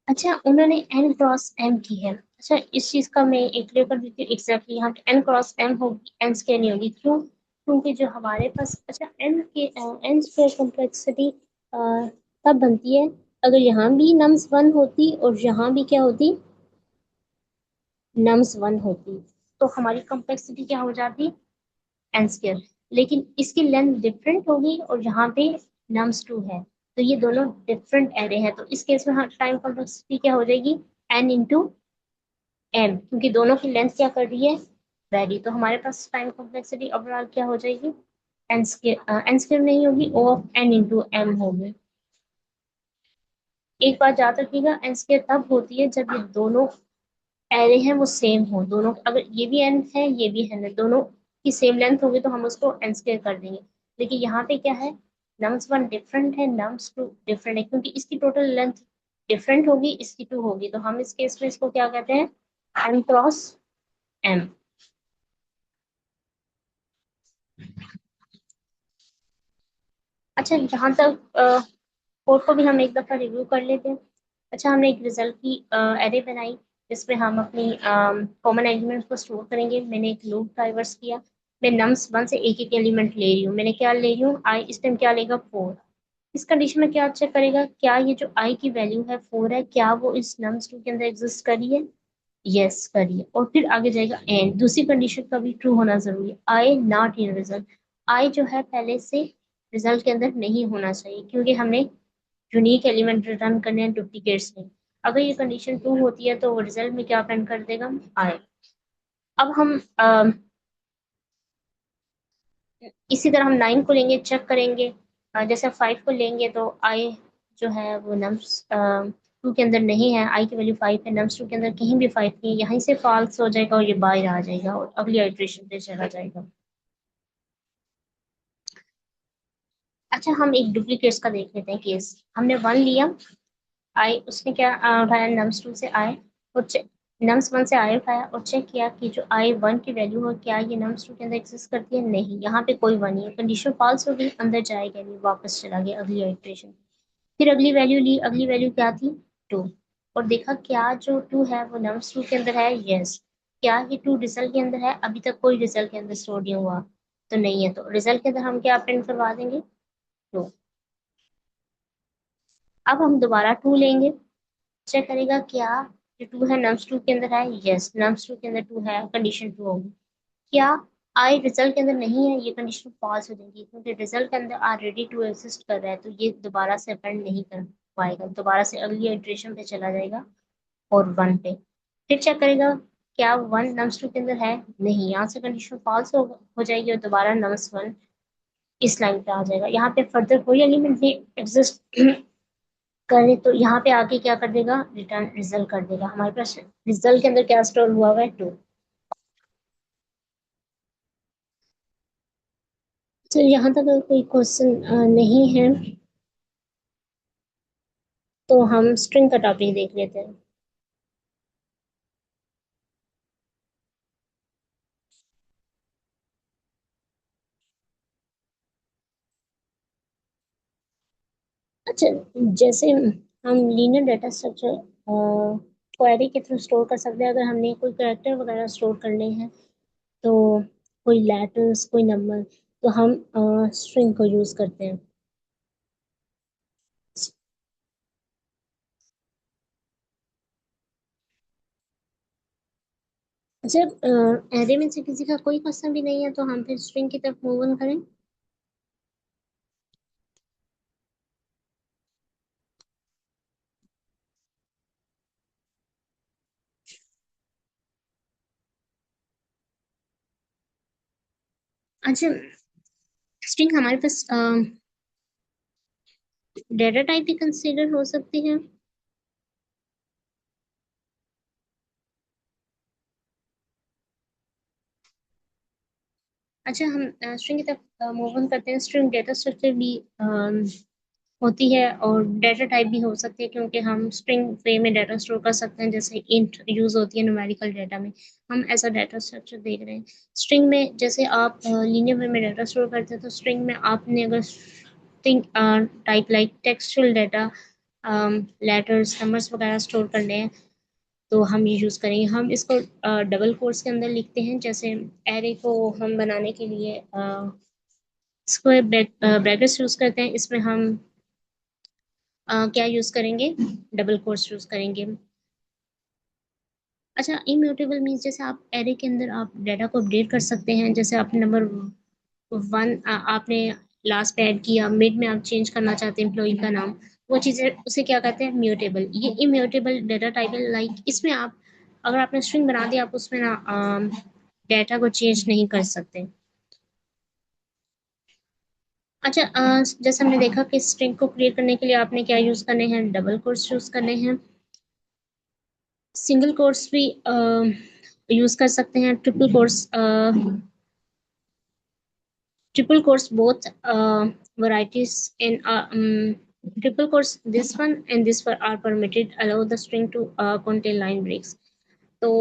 अच्छा, उन्होंने n क्रॉस m की है। अच्छा, इस चीज का मैं एक क्लियर कर देती हूँ। एग्जैक्टली यहाँ पे n क्रॉस m होगी, n स्क्वायर नहीं होगी। क्यों? क्योंकि जो हमारे पास, अच्छा, n स्क्वायर कॉम्प्लेक्सिटी तब बनती है अगर यहाँ भी नम्स 1 होती और यहाँ भी क्या होती, नम्स 1 होती। तो हमारी कॉम्प्लेक्सिटी क्या हो जाती, एन स्क्वायर। लेकिन इसकी लेंथ डिफरेंट होगी और यहाँ पे नम्स 2 है, तो ये दोनों डिफरेंट एरे हैं। तो इस केस में हाँ, टाइम कॉम्प्लेक्सिटी क्या हो जाएगी, n इंटू m, क्योंकि दोनों की लेंथ क्या कर रही है, वैरी। तो हमारे पास टाइम कॉम्प्लेक्सिटी ओवरऑल क्या हो जाएगी, एन स्क्वायर नहीं होगी, ओ ऑफ n इंटू m होगी। एक बात याद रखिएगा, एन स्क्वायर तब होती है जब ये दोनों एरे हैं वो सेम हो। दोनों, अगर ये भी n है ये भी n है, दोनों की सेम लेंथ होगी तो हम उसको n स्क्वायर कर देंगे। लेकिन यहाँ पे क्या है, नम्स 1 डिफरेंट है, नम्स 2 डिफरेंट है, क्योंकि इसकी टोटल लेंथ डिफरेंट होगी, इसकी 2 होगी। तो हम इस केस में इसको क्या कहते हैं, m क्रॉस m। अच्छा, जहाँ तक कोड को भी हम एक दफा रिव्यू कर लेते हैं। अच्छा, हमने एक रिजल्ट की एरे बनाई जिसमें हम अपनी कॉमन एलिमेंट को स्टोर करेंगे। मैंने एक लूप डाइवर्स किया। मैं नम्स 1 से एक एक एलिमेंट ले रही हूँ। मैंने क्या ले रही हूँ, आई इस टाइम क्या लेगा, 4। इस कंडीशन में क्या चेक करेगा, क्या ये जो आई की वैल्यू है 4 है, क्या वो इस नम्स 2 के अंदर एग्जिस्ट करी है, यस करिए। और फिर आगे जाएगा एंड, दूसरी कंडीशन का भी ट्रू होना जरूरी है, आई नॉट इन रिजल्ट। आई जो है पहले से रिजल्ट के अंदर नहीं होना चाहिए, क्योंकि हमने यूनिक एलिमेंट रिटर्न करने हैं, डुप्लीकेट्स नहीं। अगर ये कंडीशन ट्रू होती है तो वो रिजल्ट में क्या प्रिंट कर देगा, आई। अब हम इसी तरह हम 9 को लेंगे, चेक करेंगे। जैसे 5 को लेंगे तो आई जो है वो नम्स 2 के अंदर नहीं है, आई की वैल्यू 5 है, नम्स 2 के अंदर कहीं भी 5 नहीं है, यहीं से फॉल्स हो जाएगा और ये बाहर आ जाएगा और अगली आइट्रेशन पे चला जाएगा। अच्छा, हम एक डुप्लीकेट्स का देख लेते हैं केस। हमने 1 लिया, आई उसने क्या उठाया, नम्स 2 से आए और नम्स 1 से आई उठाया और चेक किया कि जो आई 1 की वैल्यू हो, क्या ये नम्स 2 के अंदर एग्जिस्ट करती है, नहीं, यहाँ पे कोई 1 नहीं है। कंडीशन फॉल्स हो गई, अंदर जाएगा नहीं, वापस चला गया अगली आइट्रेशन। फिर अगली वैल्यू ली, अगली वैल्यू क्या थी, 2। और देखा क्या जो 2 है वो नम्स 2 के अंदर है, यस। क्या ये 2 रिजल्ट के अंदर है, अभी तक कोई रिजल्ट के अंदर स्टोर नहीं हुआ, तो नहीं है। तो रिजल्ट के अंदर हम क्या प्रिंट करवा देंगे, 2। अब हम दोबारा 2 लेंगे, चेक करेगा क्या जो 2 है नम्स 2 के अंदर है, यस, नम्स 2 के अंदर 2 है, कंडीशन 2 होगी। क्या आई रिजल्ट के अंदर नहीं है, ये कंडीशन फॉल्स हो जाएगी, क्योंकि रिजल्ट के अंदर ऑलरेडी 2 एग्जिस्ट कर रहा है, तो ये दोबारा से अपेंड नहीं कर पाएगा, दोबारा से अगली इटरेशन पे चला जाएगा और 1 पे। फिर चेक करेगा क्या 1 नम्स 2 के अंदर है, नहीं, यहाँ से कंडीशन फॉल्स हो जाएगी और दोबारा नम्स 1 इस लाइन पे आ जाएगा। यहाँ पे फर्दर कोई एलिमेंट नहीं एग्जिस्ट करे, तो यहाँ पे आके क्या कर देगा, रिटर्न रिजल्ट कर देगा। हमारे पास रिजल्ट के अंदर क्या स्टोर हुआ हुआ है, 2। तो यहाँ तक अगर कोई क्वेश्चन नहीं है तो हम स्ट्रिंग का टॉपिक देख लेते हैं। अच्छा, जैसे हम लीनियर डाटा स्ट्रक्चर क्वेरी के थ्रू स्टोर कर सकते हैं। अगर हमने कोई कैरेक्टर वगैरह स्टोर करने हैं, तो कोई लेटर्स, कोई नंबर, तो हम स्ट्रिंग को यूज करते हैं। जब एरे में से किसी का कोई क्वेश्चन भी नहीं है तो हम फिर स्ट्रिंग की तरफ मूव ऑन करें। अच्छा, स्ट्रिंग हमारे पास डेटा टाइप भी कंसीडर हो सकती है। अच्छा, हम स्ट्रिंग की तरफ मूव ऑन करते हैं। स्ट्रिंग डेटा स्ट्रक्चर भी होती है और डाटा टाइप भी हो सकती है, क्योंकि हम स्ट्रिंग वे में डाटा स्टोर कर सकते हैं। जैसे इंट यूज होती है न्यूमेरिकल डाटा में, हम ऐसा डाटा स्ट्रक्चर देख रहे हैं। स्ट्रिंग में जैसे आप लीनियर वे में डाटा स्टोर करते हैं, तो स्ट्रिंग में आपने अगर string type like textual data, letters, numbers वगैरह स्टोर करने हैं, तो हम ये यूज़ करेंगे। हम इसको डबल कोट्स के अंदर लिखते हैं। जैसे एरे को हम बनाने के लिए स्क्वायर ब्रैकेट्स यूज़ करते हैं। इसमें हम क्या यूज़ करेंगे? डबल कोट्स यूज़ करेंगे। अच्छा, इम्यूटेबल मीन्स जैसे आप एरे के अंदर आप डाटा को अपडेट कर सकते हैं। जैसे आप नंबर 1 आपने लास्ट पे ऐड किया, मिड में आप चेंज करना चाहते हैं एम्प्लॉय का नाम, वो चीज़ें उसे क्या कहते हैं? म्यूटेबल। ये इम्यूटेबल डाटा टाइप है। लाइक इसमें आप अगर आपने स्ट्रिंग बना दिया, आप उसमें ना डाटा को चेंज नहीं कर सकते। अच्छा, जैसे हमने देखा कि स्ट्रिंग को क्रिएट करने के लिए आपने क्या यूज़ करने हैं? डबल कोट्स यूज़ करने हैं। सिंगल कोट्स भी यूज़ कर सकते हैं। Triple quotes both varieties in triple quotes, this one and this one are permitted, allow the string to contain line breaks. तो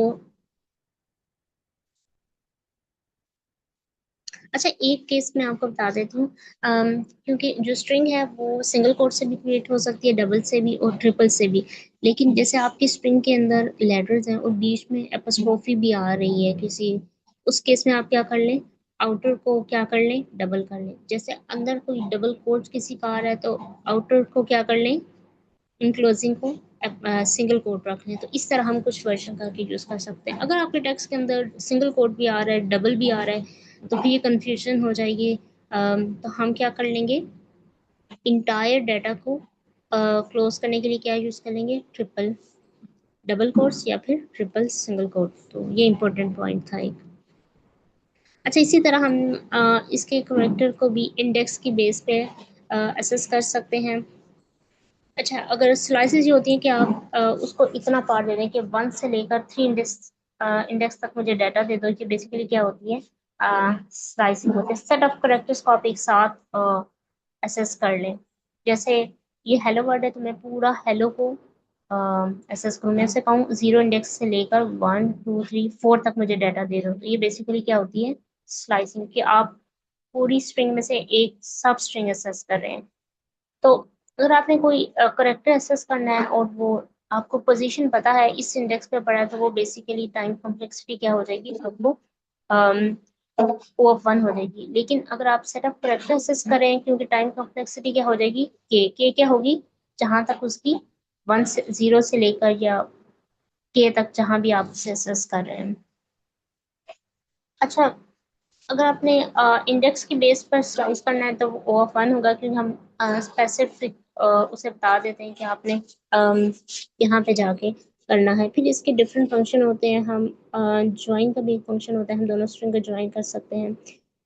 अच्छा, एक केस मैं आपको बता देती हूँ। क्योंकि जो स्ट्रिंग है वो सिंगल कोट से भी क्रिएट हो सकती है, डबल से भी और ट्रिपल से भी। लेकिन जैसे आपकी स्ट्रिंग के अंदर लेटर्स हैं और बीच में एपोस्ट्रोफी भी आ रही है किसी, उस केस में आप क्या कर लें? आउटर को क्या कर लें? डबल कर लें। जैसे अंदर कोई डबल कोट किसी का आ रहा है, तो आउटर को क्या कर लें? इनक्लोजिंग को सिंगल कोट रख लें। तो इस तरह हम कुछ वर्जन करके यूज़ कर सकते हैं। अगर आपके टेक्स्ट के अंदर सिंगल कोट भी आ रहा है, डबल भी आ रहा है, तो फिर ये कन्फ्यूजन हो जाएगी। तो हम क्या कर लेंगे? इंटायर डाटा को क्लोज करने के लिए क्या यूज़ करेंगे? ट्रिपल डबल कोट्स या फिर ट्रिपल सिंगल कोट। तो ये इंपॉर्टेंट पॉइंट था एक। अच्छा, इसी तरह हम इसके करेक्टर को भी इंडेक्स की बेस पे असेस कर सकते हैं। अच्छा, अगर स्लाइसेस ये होती हैं कि आप उसको इतना पार्ट दे दें कि 1 से लेकर 3 इंडेक्स तक मुझे डाटा दे दो, कि बेसिकली क्या होती है? स्लाइसिंग होती है। सेट ऑफ करेक्टर्स को आप एक साथ एसेस कर लें। जैसे ये हेलो वर्ड है, तो मैं पूरा हेलो को एसेस करूँ। मैं उसे कहूँ 0 इंडेक्स से लेकर 1 2 3 4 तक मुझे डाटा दे दो। तो ये बेसिकली क्या होती है? स्लाइसिंग, कि आप पूरी स्ट्रिंग में से एक सब स्ट्रिंग एसेस कर रहे हैं। तो अगर आपने कोई करेक्टर एसेस करना है और वो आपको पोजीशन पता है इस इंडेक्स पे पड़ा है, तो वो बेसिकली टाइम कॉम्प्लेक्सिटी क्या हो जाएगी? आपको ओ ऑफ 1 हो जाएगी। लेकिन अगर आप सेटअप करेक्टर एसेस करें, क्योंकि टाइम कॉम्प्लेक्सिटी क्या हो जाएगी? के क्या होगी? जहां तक उसकी 1 से 0 से लेकर या के तक, जहां भी आप उसे एसेस कर रहे हैं। अच्छा, अगर आपने इंडेक्स की बेस पर स्लाइस करना है, तो वो ओ ऑफ 1 होगा, क्योंकि हम स्पेसिफिक उसे बता देते हैं कि आपने यहाँ पे जाके करना है। फिर इसके डिफरेंट फंक्शन होते हैं। हम ज्वाइन का भी एक फंक्शन होता है, हम दोनों स्ट्रिंग को ज्वाइन कर सकते हैं।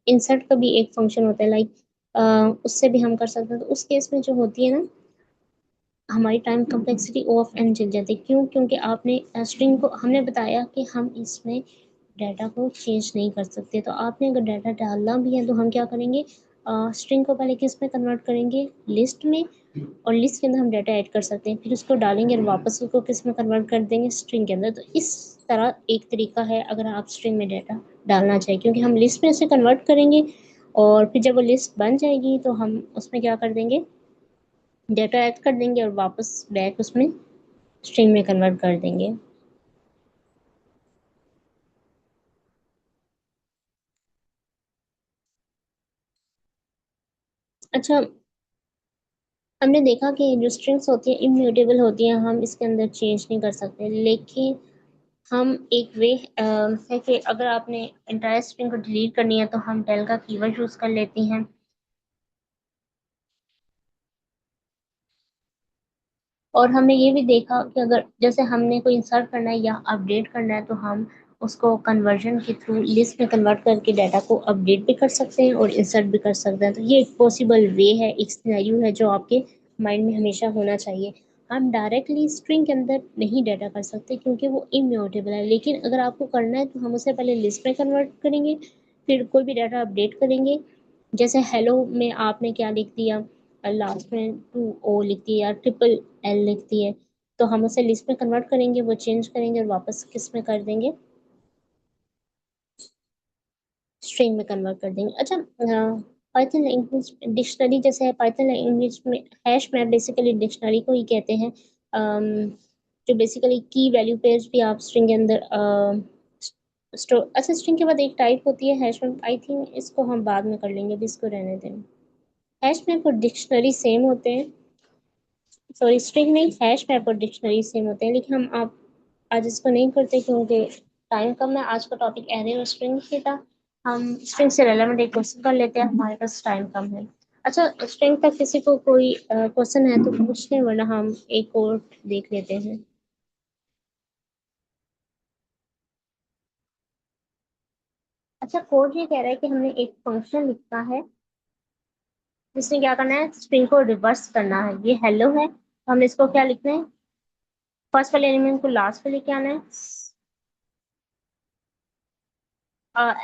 इंसर्ट का भी एक फंक्शन होता है, लाइक उससे भी हम कर सकते हैं। तो उस केस में जो होती है ना, हमारी time complexity O of n चल जाती है। क्यों? क्योंकि आपने स्ट्रिंग को, हमने बताया कि हम इसमें डाटा को चेंज नहीं कर सकते। तो आपने अगर डाटा डालना भी है, तो हम क्या करेंगे? स्ट्रिंग को पहले किस में कन्वर्ट करेंगे? लिस्ट में। और लिस्ट के अंदर हम डाटा ऐड कर सकते हैं, फिर उसको डालेंगे और वापस उसको किस में कन्वर्ट कर देंगे? स्ट्रिंग के अंदर। तो इस तरह एक तरीका है अगर आप स्ट्रिंग में डाटा डालना चाहिए, क्योंकि हम लिस्ट में उसे कन्वर्ट करेंगे और फिर जब वो लिस्ट बन जाएगी, तो हम उसमें क्या कर देंगे? डाटा ऐड कर देंगे और वापस बैक उसमें स्ट्रिंग में कन्वर्ट कर देंगे। अच्छा, हमने देखा कि जो स्ट्रिंग्स होती हैं इम्यूटेबल होती हैं, हम इसके अंदर चेंज नहीं कर सकते। लेकिन हम एक वे है कि अगर आपने इंटायर स्ट्रिंग को डिलीट करनी है, तो हम टेल का कीवर्ड यूज़ कर लेती हैं। और हमने ये भी देखा कि अगर जैसे हमने कोई इंसर्ट करना है या अपडेट करना है, तो हम उसको कन्वर्जन के थ्रू लिस्ट में कन्वर्ट करके डाटा को अपडेट भी कर सकते हैं और इंसर्ट भी कर सकते हैं। तो ये एक पॉसिबल वे है, एक सिनेरियो है जो आपके माइंड में हमेशा होना चाहिए। हम डायरेक्टली स्ट्रिंग के अंदर नहीं डाटा कर सकते, क्योंकि वो इम्यूटेबल है। लेकिन अगर आपको करना है, तो हम उसे पहले लिस्ट में कन्वर्ट करेंगे, फिर कोई भी डाटा अपडेट करेंगे, जैसे हेलो में आपने क्या लिख दिया, लास्ट में 2 O लिख दिया या ट्रिपल L लिख दिए, तो हम उसे लिस्ट में कन्वर्ट करेंगे, वो चेंज करेंगे और वापस किस में कर देंगे, स्ट्रिंग में कन्वर्ट कर देंगे। अच्छा, पाइथन लैंग्वेज डिक्शनरी जैसे है, पाइथन लैंग्वेज में हैश मैप बेसिकली डिक्शनरी को ही कहते हैं, जो बेसिकली की वैल्यू पेयर्स भी आप स्ट्रिंग के अंदर स्टोर। अच्छा, स्ट्रिंग के बाद एक टाइप होती है हैश मैप, आई थिंक इसको हम बाद में कर लेंगे, अभी इसको रहने दें। हैश मैप और डिक्शनरी सेम होते हैं, सॉरी स्ट्रिंग नहीं, हैश मैप और डिक्शनरी सेम होते हैं, लेकिन हम आप आज इसको नहीं करते क्योंकि टाइम कम है। आज का टॉपिक एरे और स्ट्रिंग ही था, हम स्ट्रिंग से रिलेवेंट एक क्वेश्चन कर लेते हैं, हमारे पास टाइम कम है। अच्छा, स्ट्रिंग तक किसी को कोई क्वेश्चन है तो पूछ लें, वरना हम एक और देख लेते हैं। अच्छा, कोड ये कह रहा है कि हमने एक फंक्शन लिखना है जिसने क्या करना है, स्ट्रिंग को रिवर्स करना है। ये हेलो है, तो हमने इसको क्या लिखना है, फर्स्ट वाले एलिमेंट को लास्ट पे लेके आना है,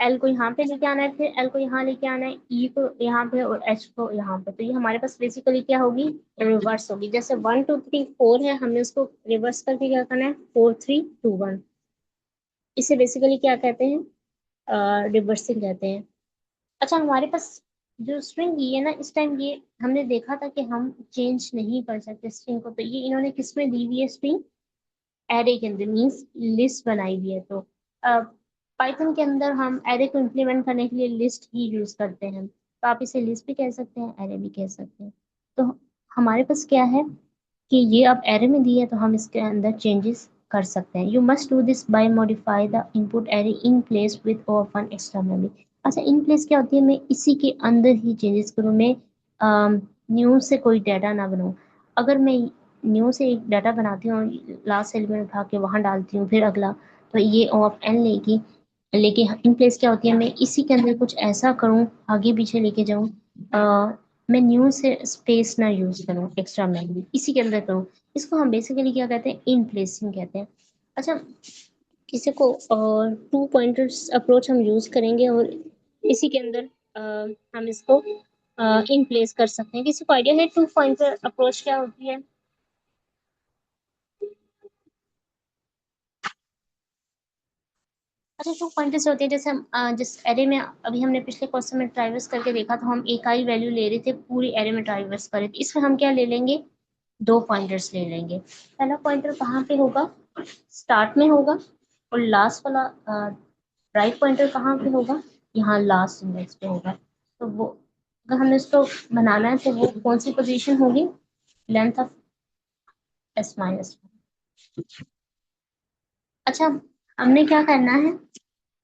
एल को यहाँ पे लेके आना है, फिर एल को यहाँ लेके आना है, ई को यहाँ पे और एच को यहाँ पे। तो ये हमारे पास बेसिकली क्या होगी, रिवर्स होगी। जैसे 1 2 3 4 है, हमने उसको रिवर्स करके क्या करना है, 4 3 2 1। इसे बेसिकली क्या कहते हैं, रिवर्सिंग कहते हैं। अच्छा, हमारे पास जो स्ट्रिंग ये है ना, इस टाइम ये हमने देखा था कि हम चेंज नहीं कर सकते स्ट्रिंग को, तो ये इन्होंने किस में दी हुई है स्ट्रिंग, एरे के अंदर, मीन्स लिस्ट बनाई हुई है। तो पाइथन के अंदर हम एरे को इम्प्लीमेंट करने के लिए लिस्ट ही यूज करते हैं, तो आप इसे लिस्ट भी कह सकते हैं, एरे भी कह सकते हैं। तो हमारे पास क्या है कि ये अब एरे में दी है, तो हम इसके अंदर चेंजेस कर सकते हैं। You must do this by modify the input array in place with open extra memory. अच्छा, इन प्लेस क्या होती है, मैं इसी के अंदर ही चेंजेस करूँ, मैं न्यू से कोई डाटा ना बनाऊँ। अगर मैं न्यू से एक डाटा बनाती हूँ, लास्ट एलिमेंट उठा के वहां डालती हूँ, फिर अगला, तो ये ओ ऑफ एन लेगी। लेकिन इन प्लेस क्या होती है, मैं इसी के अंदर कुछ ऐसा करूँ, आगे पीछे लेके जाऊँ, मैं न्यू से स्पेस ना यूज करूँ, एक्स्ट्रा मेमोरी इसी के अंदर करूँ। इसको हम बेसिकली क्या कहते हैं, इन प्लेसिंग कहते हैं। अच्छा, किसी को 2 पॉइंटर्स अप्रोच हम यूज करेंगे और इसी के अंदर हम इसको इन प्लेस कर सकते हैं। किसी को आइडिया है 2 पॉइंटर अप्रोच क्या होती है? अच्छा, 2 पॉइंटर्स होती है, जैसे हम जिस एरे में अभी हमने पिछले क्वेश्चन में ट्राइवर्स करके देखा था, हम एक आई वैल्यू ले रहे थे, पूरी एरे में ट्राइवर्स करे, तो इसमें हम क्या ले लेंगे, 2 पॉइंटर्स ले लेंगे। पहला पॉइंटर कहाँ पे होगा, स्टार्ट में होगा, और लास्ट वाला राइट पॉइंटर कहाँ पे होगा, यहाँ लास्ट इंडेक्स पे होगा। तो वो अगर हमें इसको बनाना है तो वो कौन सी पोजीशन होगी, लेंथ ऑफ S-1। अच्छा, हमने क्या करना है,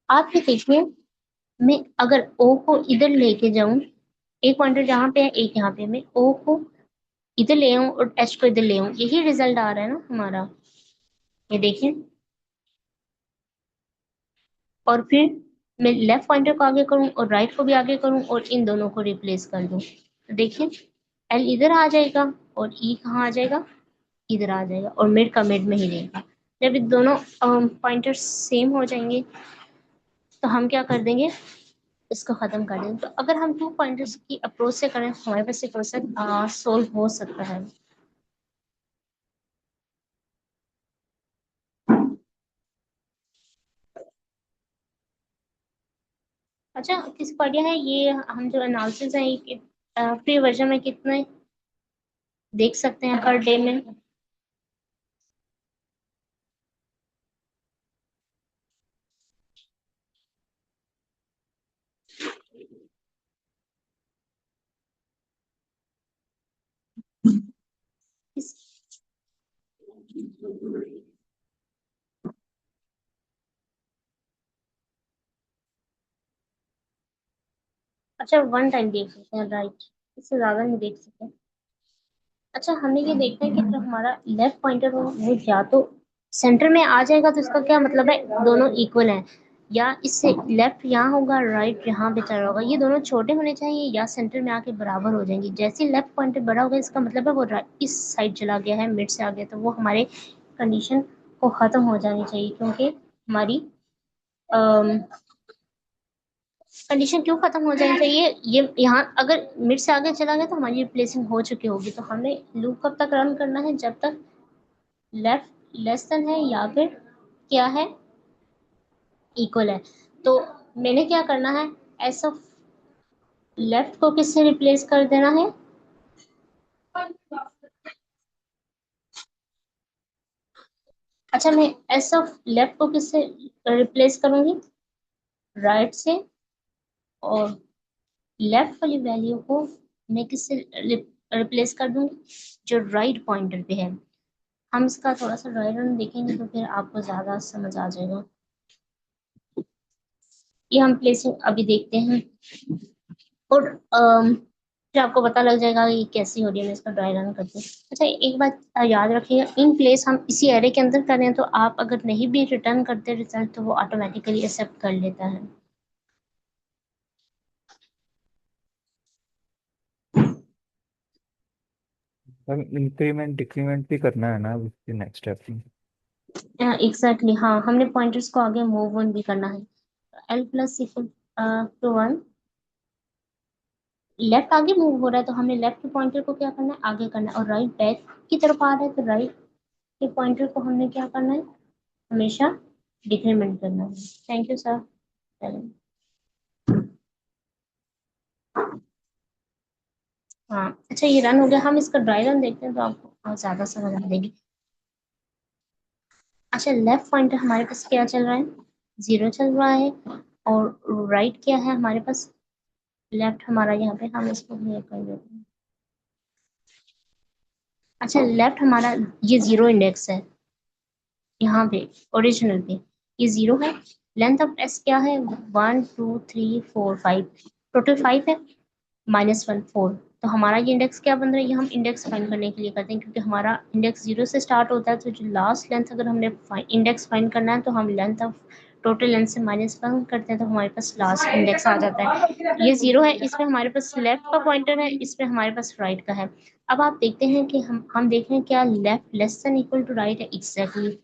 आप ये देखिए, मैं अगर ओ को इधर लेके जाऊं, एक पॉइंटर जहाँ पे है एक यहाँ पे, मैं ओ को इधर ले आऊं और एच को इधर ले आऊं, यही रिजल्ट आ रहा है ना हमारा, ये देखिए। और फिर मैं लेफ्ट पॉइंटर को आगे करूं और राइट को भी आगे करूं और इन दोनों को रिप्लेस कर दूं, तो देखिए एल इधर आ जाएगा और ई कहाँ आ जाएगा, इधर आ जाएगा, और मिड का मिड में ही रहेगा। जब ये दोनों पॉइंटर्स सेम हो जाएंगे तो हम क्या कर देंगे, इसको खत्म कर देंगे। तो अगर हम 2 पॉइंटर्स की अप्रोच से करें तो हमारे पास ये क्वेश्चन सोल्व हो सकता है। अच्छा, किस को आइडिया है ये हम जो एनालिसिस है ये फ्री वर्जन में कितने देख सकते हैं पर डे में? इस, अच्छा, 1 टाइम देख सकते हैं, राइट, इससे ज्यादा नहीं देख सकते। अच्छा, हमें ये देखना है कि जो हमारा लेफ्ट पॉइंटर हो वो या तो सेंटर में आ जाएगा, तो इसका क्या मतलब है, दोनों इक्वल हैं, या इससे लेफ्ट यहाँ होगा, राइट यहाँ पे चला होगा, ये दोनों छोटे होने चाहिए या सेंटर में आके बराबर हो जाएंगे। जैसे लेफ्ट पॉइंटर बड़ा होगा, इसका मतलब है वो इस साइड चला गया है, मिड से आ गया, तो वो हमारे कंडीशन को खत्म हो जानी चाहिए, क्योंकि हमारी कंडीशन क्यों खत्म हो जानी चाहिए? ये यहाँ अगर मिड से आगे चला गया तो हमारी रिप्लेसिंग हो चुकी होगी, तो हमें लूप कब तक रन करना है? जब तक लेफ्ट लेस देन है या फिर क्या है, इक्वल है। तो मैंने क्या करना है, एस ऑफ लेफ्ट को किससे रिप्लेस कर देना है? अच्छा, मैं एस ऑफ लेफ्ट को किससे रिप्लेस करूंगी? राइट से। और लेफ्ट वाली वैल्यू को मैं किससे रिप्लेस कर दूंगी? जो राइट पॉइंटर पे है। हम इसका थोड़ा सा ड्राई रन देखेंगे तो फिर आपको ज्यादा समझ आ जाएगा। ये हम प्लेसिंग अभी देखते हैं और फिर आपको पता लग जाएगा ये कैसी हो रही है। मैं इसका ड्राई रन करती हूँ। अच्छा, एक बात याद रखिएगा, इन प्लेस हम इसी एरे के अंदर कर रहे हैं, तो आप अगर नहीं भी रिटर्न करते रिजल्ट तो वो ऑटोमेटिकली एक्सेप्ट कर लेता है। हम इंक्रीमेंट डिक्रीमेंट भी करना है ना उसके नेक्स्ट स्टेप में। एग्जैक्टली, हाँ, हमने पॉइंटर्स को आगे मूव ऑन भी करना है। L plus equal to 1, left आगे मूव हो रहा है तो हमने लेफ्ट के पॉइंटर को क्या करना है? आगे करना है। और राइट बैक की तरफ आ रहा है तो राइट के पॉइंटर को हमने क्या करना है? हमेशा डिक्रीमेंट करना है। Thank you sir. हाँ, अच्छा, ये रन हो गया। हम इसका ड्राई रन देखते हैं तो आपको और ज्यादा समझ आ जाएगी। अच्छा, लेफ्ट पॉइंटर हमारे पास क्या चल रहा है? 0 चल रहा है। और राइट क्या है हमारे पास? लेफ्ट हमारा यहाँ पे, हम इसको क्लियर कर देते हैं। अच्छा, लेफ्ट हमारा ये 0 इंडेक्स है यहाँ पे, ओरिजिनल पे ये 0 है। लेंथ ऑफ एस क्या है? 1 2 3 4 5, टोटल 5 है। -1 4। तो हमारा ये इंडेक्स क्या बन रहा है? ये हम इंडेक्स फाइंड करने के लिए करते हैं, क्योंकि हमारा इंडेक्स 0 से स्टार्ट होता है। तो जो लास्ट लेंथ अगर हमने इंडेक्स फाइंड करना है तो हम लेंथ ऑफ टोटल लेंथ से -1 करते हैं, तो हमारे पास लास्ट इंडेक्स आ जाता है। ये 0 है, इसमें हमारे पास लेफ्ट का पॉइंटर है, इसमें हमारे पास राइट का है। अब आप देखते हैं कि हम देख रहे हैं क्या left less than equal to right है? एग्जैक्टली।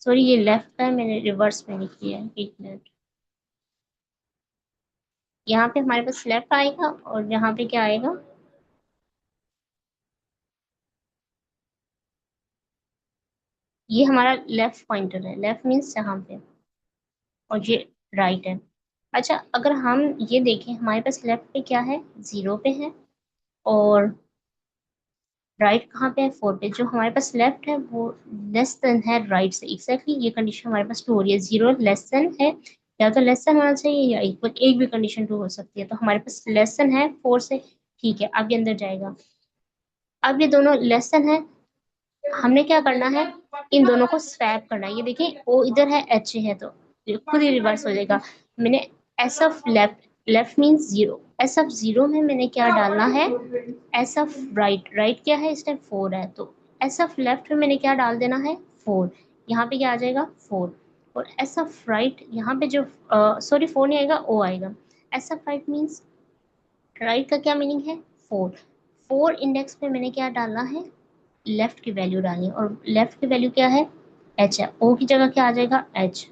सॉरी, ये लेफ्ट का है, मैंने रिवर्स में लिख दिया है। एक मिनट, यहाँ पे हमारे पास लेफ्ट आएगा और यहाँ पे क्या आएगा? ये हमारा लेफ्ट पॉइंटर है, लेफ्ट मीन्स यहाँ पे, और ये राइट है। अच्छा, अगर हम ये देखें हमारे पास लेफ्ट पे क्या है? 0 पे है। और राइट कहाँ पे है? 4 पे। जो हमारे पास लेफ्ट है वो लेस देन है राइट से। एग्जैक्टली, ये कंडीशन हमारे पास ट्रू हो रही है। 0 लेस देन है, या तो लेस देन होना चाहिए या इक्वल, एक भी कंडीशन ट्रू हो सकती है। तो हमारे पास लेस देन है 4 से, ठीक है, आगे अंदर जाएगा। अब ये दोनों लेस देन है, हमने क्या करना है? इन दोनों को स्वैप करना है। ये देखिए, ओ इधर है, एच है, तो ये खुद ही रिवर्स हो जाएगा। मैंने S of left, left means 0, S of 0 में मैंने क्या डालना है? एस ऑफ राइट, राइट क्या है इस टाइम? 4 है, तो एस ऑफ लेफ्ट में मैंने क्या डाल देना है? 4। यहाँ पे क्या आ जाएगा? 4। और एस ऑफ राइट यहाँ पे जो सॉरी 4 नहीं आएगा, ओ आएगा। S of right means right का क्या मीनिंग है? 4। 4 इंडेक्स पे मैंने क्या डालना है? लेफ्ट की वैल्यू डालनी है। और लेफ्ट की वैल्यू क्या है? एच है। ओ की जगह क्या आ जाएगा? एच।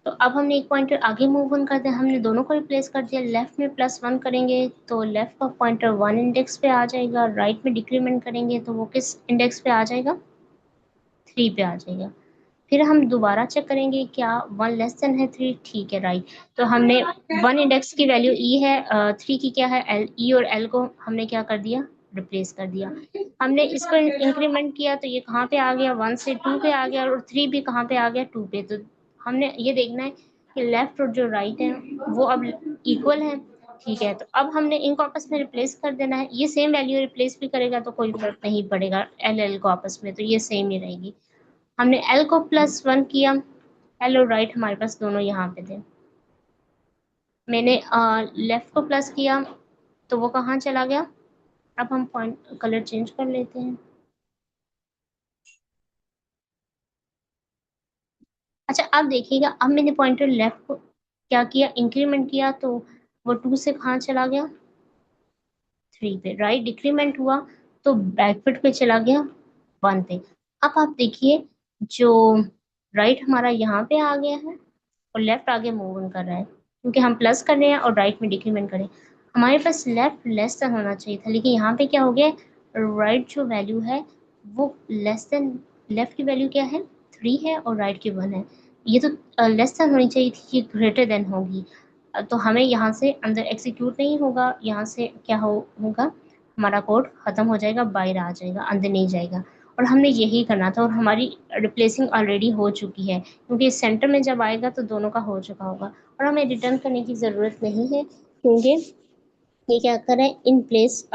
तो अब हमने एक पॉइंटर आगे मूव ऑन कर दिया, हमने दोनों को रिप्लेस कर दिया। लेफ्ट में +1 करेंगे तो लेफ्ट का पॉइंटर 1 इंडेक्स पे आ जाएगा। राइट में डिक्रीमेंट करेंगे तो वो किस इंडेक्स पे आ जाएगा? 3 पे आ जाएगा। फिर हम दोबारा चेक करेंगे क्या 1 लेस देन है 3, ठीक है, राइट। तो हमने 1 इंडेक्स की वैल्यू ई है, 3 की क्या है? एल। ई और एल को हमने क्या कर दिया? रिप्लेस कर दिया। हमने इसको इंक्रीमेंट किया तो ये कहाँ पे आ गया? 1 से 2 पे आ गया। और 3 भी कहाँ पे आ गया? 2 पे। तो हमने ये देखना है कि लेफ्ट और जो राइट है वो अब इक्वल है, ठीक है। तो अब हमने इनको आपस में रिप्लेस कर देना है। ये सेम वैल्यू रिप्लेस भी करेगा तो कोई फर्क नहीं पड़ेगा एल एल को आपस में, तो ये सेम ही रहेगी। हमने एल को +1 किया, एल और राइट हमारे पास दोनों यहाँ पे थे। मैंने लेफ्ट को प्लस किया तो वो कहाँ चला गया? अब हम पॉइंट कलर चेंज कर लेते हैं। अच्छा, अब देखिएगा, अब मैंने पॉइंटर लेफ्ट को क्या किया? इंक्रीमेंट किया, तो वो 2 से कहाँ चला गया? 3 पे। राइट डिक्रीमेंट हुआ तो बैकफुट पे चला गया 1 पे। अब आप देखिए, जो राइट हमारा यहाँ पे आ गया है और लेफ्ट आगे मूव ऑन कर रहा है, क्योंकि हम प्लस कर रहे हैं और राइट में डिक्रीमेंट करें। हमारे पास लेफ्ट लेस देन होना चाहिए था, लेकिन यहाँ पे क्या हो गया, राइट जो वैल्यू है वो लेस देन, लेफ्ट की वैल्यू क्या है 3 है और राइट की 1 है। ये तो लेस देन होनी चाहिए थी, ये ग्रेटर देन होगी। तो हमें यहाँ से अंदर एग्जीक्यूट नहीं होगा, यहाँ से क्या होगा, हमारा कोड ख़त्म हो जाएगा, बाहर आ जाएगा, अंदर नहीं जाएगा। और हमने यही करना था, और हमारी रिप्लेसिंग ऑलरेडी हो चुकी है, क्योंकि सेंटर में जब आएगा तो दोनों का हो चुका होगा, और हमें रिटर्न करने की ज़रूरत नहीं है, क्योंकि ये क्या कर रहा है, इन प्लेस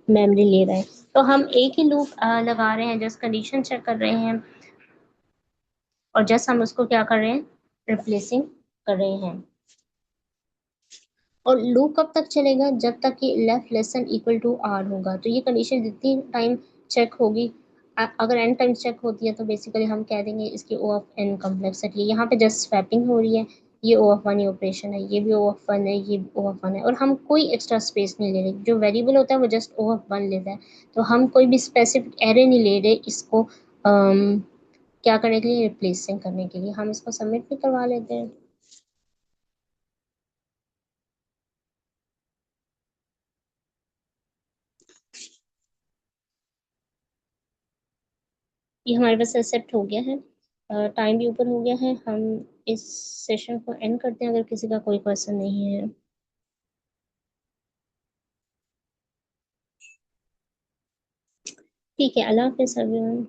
मेमोरी ले रहा है। तो हम एक ही लूप लगा रहे हैं, जस्ट कंडीशन चेक कर रहे हैं, और जस्ट हम उसको क्या कर रहे हैं, रिप्लेसिंग कर रहे हैं। और लूप कब तक चलेगा, जब तक कि left less than equal to r होगा। तो ये कंडीशन जितनी टाइम चेक होगी, अगर एन टाइम चेक होती है तो बेसिकली हम कह देंगे इसकी ओ ऑफ एन कम्प्लेक्सिटी है। यहाँ पे जस्ट स्वैपिंग हो रही है, ये ओ ऑफ वन ये ऑपरेशन है, ये भी ओ ऑफ वन है, ये ओ ऑफ वन है, और हम कोई एक्स्ट्रा स्पेस नहीं ले रहे। जो वेरिएबल होता है वो जस्ट ओ ऑफ वन लेता है, तो हम कोई भी स्पेसिफिक एरे नहीं ले रहे इसको क्या करने के लिए, रिप्लेसिंग करने के लिए। हम इसको सबमिट भी करवा लेते हैं। ये हमारे पास एक्सेप्ट हो गया है, टाइम भी ऊपर हो गया है। हम इस सेशन को एंड करते हैं, अगर किसी का कोई क्वेश्चन नहीं है। ठीक है, अल्लाह हाफिज़ एवरीवन।